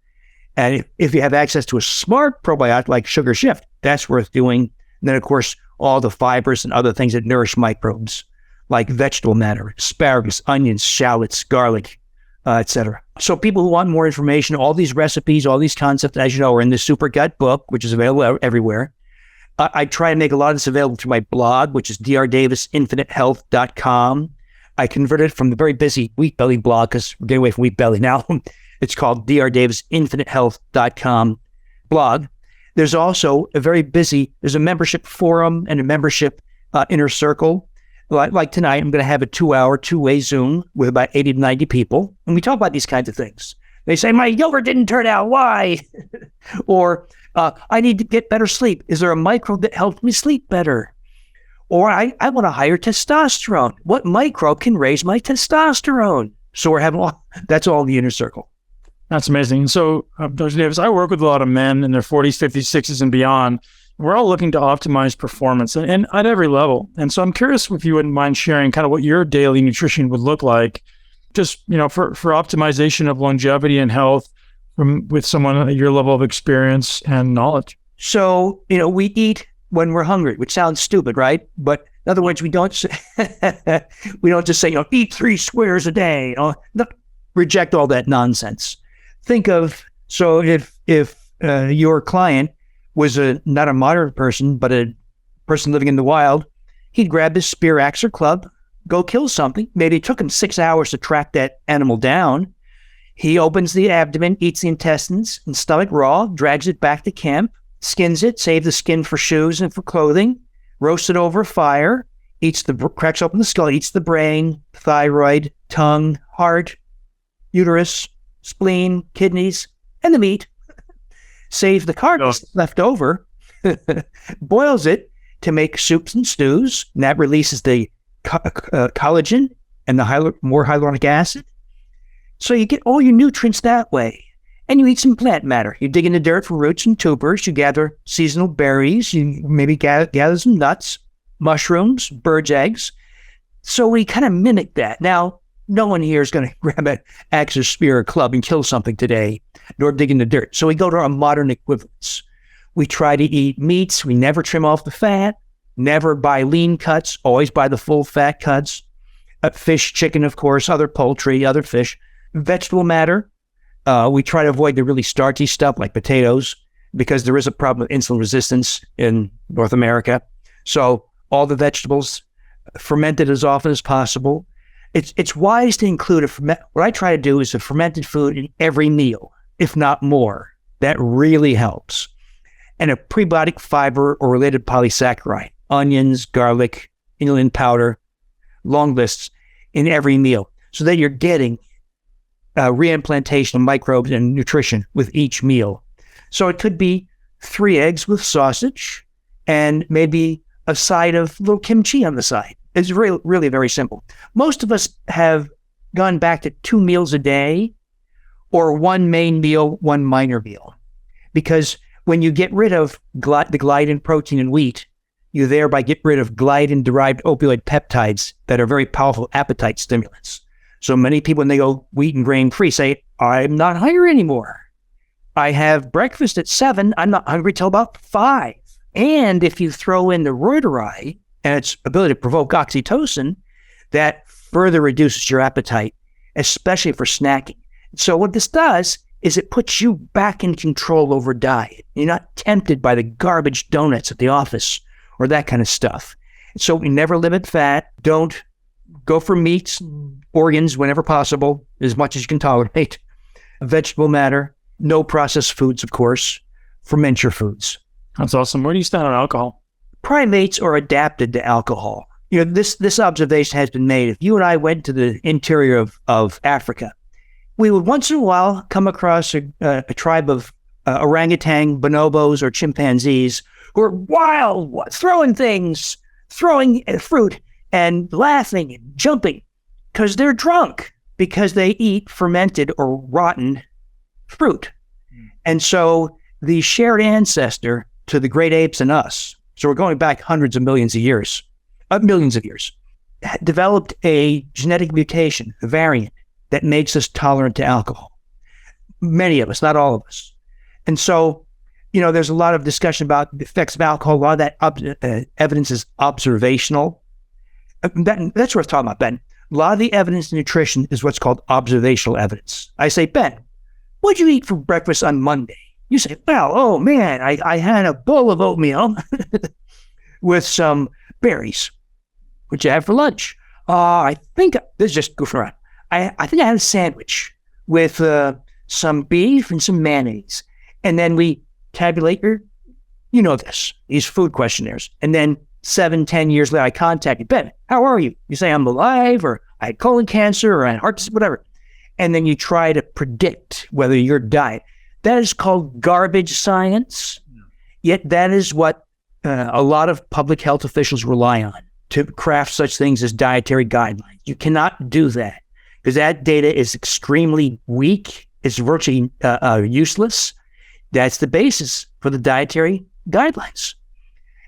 Speaker 1: And if you have access to a smart probiotic like Sugar Shift, that's worth doing. And then, of course, all the fibers and other things that nourish microbes, like vegetable matter, asparagus, onions, shallots, garlic, etc. So people who want more information, all these recipes, all these concepts, as you know, are in the Supergut book, which is available everywhere. I try to make a lot of this available through my blog, which is drdavisinfinitehealth.com. I converted it from the very busy Wheat Belly blog, because we're getting away from Wheat Belly now. It's called drdavisinfinitehealth.com blog. There's also there's a membership forum and a membership inner circle. Like tonight, I'm going to have a 2-hour, two-way Zoom with about 80 to 90 people. And we talk about these kinds of things. They say, my yogurt didn't turn out. Why? Or I need to get better sleep. Is there a microbe that helps me sleep better? Or I want a higher testosterone. What microbe can raise my testosterone? So we're having that's all in the inner circle.
Speaker 2: That's amazing. So, Dr. Davis, I work with a lot of men in their 40s, 50s, 60s, and beyond. We're all looking to optimize performance and at every level. And so I'm curious if you wouldn't mind sharing kind of what your daily nutrition would look like, just, for optimization of longevity and health with someone at your level of experience and knowledge. So,
Speaker 1: we eat when we're hungry, which sounds stupid, right? But in other words, we don't just say, eat 3 squares a day. No, reject all that nonsense. Think of, so if your client was not a modern person, but a person living in the wild, he'd grab his spear, axe, or club, go kill something. Maybe it took him 6 hours to track that animal down. He opens the abdomen, eats the intestines and stomach raw, drags it back to camp, skins it, saves the skin for shoes and for clothing, roasts it over a fire, cracks open the skull, eats the brain, thyroid, tongue, heart, uterus, spleen, kidneys, and the meat. Saves the carcass left over, boils it to make soups and stews, and that releases the collagen and the more hyaluronic acid. So you get all your nutrients that way. And you eat some plant matter. You dig in the dirt for roots and tubers. You gather seasonal berries. You maybe gather some nuts, mushrooms, bird's eggs. So we kind of mimic that. Now, no one here is going to grab an axe or spear or club and kill something today, nor dig in the dirt. So we go to our modern equivalents. We try to eat meats. We never trim off the fat, never buy lean cuts, always buy the full fat cuts. Fish, chicken, of course, other poultry, other fish. Vegetable matter. We try to avoid the really starchy stuff like potatoes, because there is a problem with insulin resistance in North America. So all the vegetables fermented as often as possible. It's wise to include what I try to do is a fermented food in every meal, if not more. That really helps. And a prebiotic fiber or related polysaccharide, onions, garlic, inulin powder, long lists in every meal, so that you're getting reimplantation of microbes and nutrition with each meal. So it could be 3 eggs with sausage and maybe a side of little kimchi on the side. It's really, really very simple. Most of us have gone back to 2 meals a day or 1 main meal, 1 minor meal. Because when you get rid of the gliadin protein in wheat, you thereby get rid of gliadin-derived opioid peptides that are very powerful appetite stimulants. So many people, when they go wheat and grain-free, say, I'm not hungry anymore. I have breakfast at 7. I'm not hungry till about 5. And if you throw in the Reuteri and its ability to provoke oxytocin, that further reduces your appetite, especially for snacking. So what this does is it puts you back in control over diet. You're not tempted by the garbage donuts at the office or that kind of stuff. So we never limit fat. Don't go for meats, organs whenever possible, as much as you can tolerate. Vegetable matter, no processed foods, of course. Ferment your foods.
Speaker 2: That's awesome. Where do you stand on alcohol?
Speaker 1: Primates are adapted to alcohol. This observation has been made. If you and I went to the interior of Africa, we would once in a while come across a tribe of orangutan, bonobos, or chimpanzees who are wild, throwing things, throwing fruit, and laughing and jumping because they're drunk, because they eat fermented or rotten fruit. And so the shared ancestor to the great apes and us, so we're going back hundreds of millions of years, developed a genetic mutation, a variant, that makes us tolerant to alcohol. Many of us, not all of us. And so, there's a lot of discussion about the effects of alcohol. A lot of that evidence is observational. That's worth talking about, Ben. A lot of the evidence in nutrition is what's called observational evidence. I say, Ben, what'd you eat for breakfast on Monday? You say, well, oh man, I had a bowl of oatmeal with some berries. What'd you have for lunch? I think, this is just goofing around. I think I had a sandwich with some beef and some mayonnaise. And then we tabulate these food questionnaires. And then 7-10 years later, I contacted Ben. How are you? You say, I'm alive, or I had colon cancer, or I had heart disease, whatever. And then you try to predict whether your diet. That is called garbage science. Yet that is what a lot of public health officials rely on to craft such things as dietary guidelines. You cannot do that because that data is extremely weak. It's virtually useless. That's the basis for the dietary guidelines.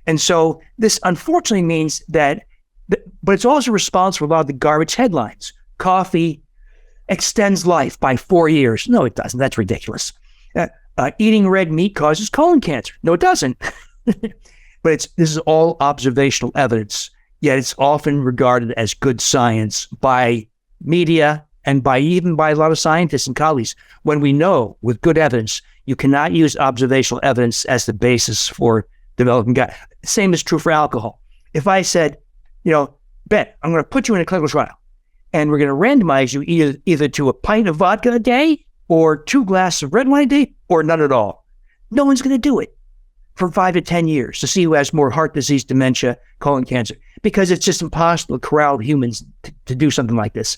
Speaker 1: And so this unfortunately means that, but it's also responsible for a lot of the garbage headlines. Coffee extends life by 4 years. No, it doesn't. That's ridiculous. Eating red meat causes colon cancer. No, it doesn't. But this is all observational evidence, yet it's often regarded as good science by media and even by a lot of scientists and colleagues, when we know with good evidence, you cannot use observational evidence as the basis for developing gut. Same is true for alcohol. If I said, Ben, I'm going to put you in a clinical trial and we're going to randomize you either to a pint of vodka a day or 2 glasses of red wine a day or none at all, no one's going to do it for 5 to 10 years to see who has more heart disease, dementia, colon cancer, because it's just impossible to corral humans to do something like this.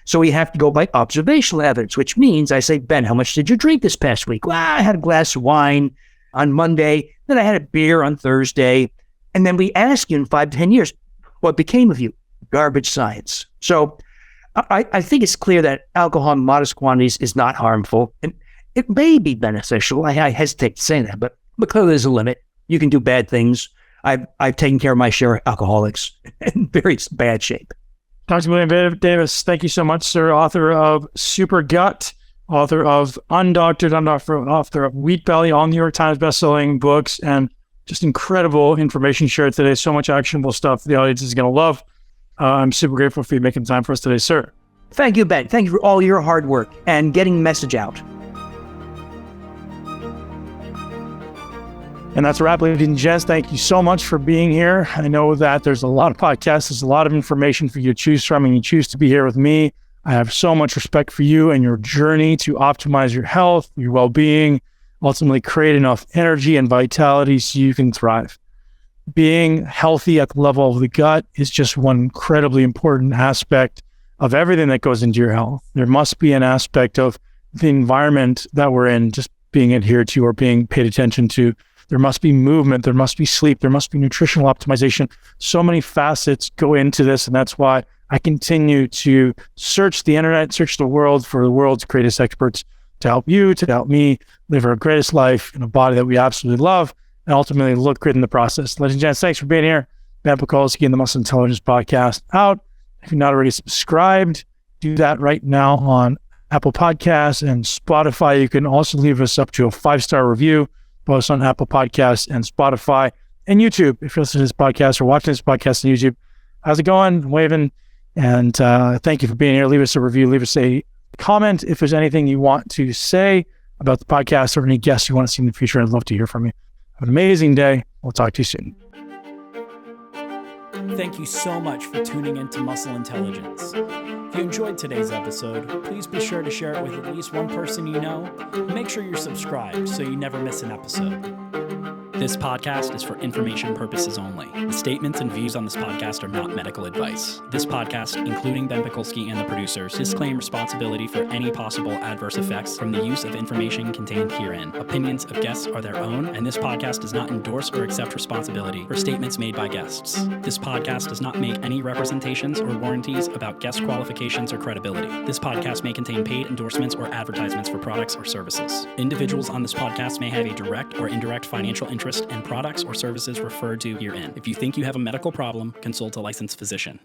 Speaker 1: So we have to go by observational evidence, which means I say, Ben, how much did you drink this past week? Well, I had a glass of wine on Monday, then I had a beer on Thursday. And then we ask you in 5 to 10 years, what became of you? Garbage science. So I think it's clear that alcohol in modest quantities is not harmful. And it may be beneficial. I hesitate to say that, but clearly there's a limit. You can do bad things. I've taken care of my share of alcoholics in very bad shape.
Speaker 2: Dr. William Davis, thank you so much, sir. Author of Supergut, author of Undoctored, author of Wheat Belly, all New York Times bestselling books, and just incredible information shared today. So much actionable stuff the audience is going to love. I'm super grateful for you making time for us today, sir.
Speaker 1: Thank you, Ben. Thank you for all your hard work and getting the message out.
Speaker 2: And that's a wrap, ladies and gents. Thank you so much for being here. I know that there's a lot of podcasts, there's a lot of information for you to choose from, and you choose to be here with me. I have so much respect for you and your journey to optimize your health, your well-being, ultimately create enough energy and vitality so you can thrive. Being healthy at the level of the gut is just one incredibly important aspect of everything that goes into your health. There must be an aspect of the environment that we're in just being adhered to or being paid attention to. There must be movement, there must be sleep, there must be nutritional optimization. So many facets go into this, and that's why I continue to search the internet, search the world for the world's greatest experts to help you, to help me live our greatest life in a body that we absolutely love and ultimately look great in the process. Ladies and gents, thanks for being here. Ben Pakulski and the Muscle Intelligence Podcast out. If you're not already subscribed, do that right now on Apple Podcasts and Spotify. You can also leave us up to a 5-star review, both on Apple Podcasts and Spotify and YouTube. If you're listening to this podcast or watching this podcast on YouTube, how's it going? Waving. And thank you for being here. Leave us a review. Leave us a comment if there's anything you want to say about the podcast or any guests you want to see in the future. I'd love to hear from you. Have an amazing day. We'll talk to you soon.
Speaker 3: Thank you so much for tuning into Muscle Intelligence. If you enjoyed today's episode, please be sure to share it with at least one person you know. Make sure you're subscribed so you never miss an episode. This podcast is for information purposes only. The statements and views on this podcast are not medical advice. This podcast, including Ben Pakulski and the producers, disclaim responsibility for any possible adverse effects from the use of information contained herein. Opinions of guests are their own, and this podcast does not endorse or accept responsibility for statements made by guests. This podcast does not make any representations or warranties about guest qualifications or credibility. This podcast may contain paid endorsements or advertisements for products or services. Individuals on this podcast may have a direct or indirect financial interest in products or services referred to herein. If you think you have a medical problem, consult a licensed physician.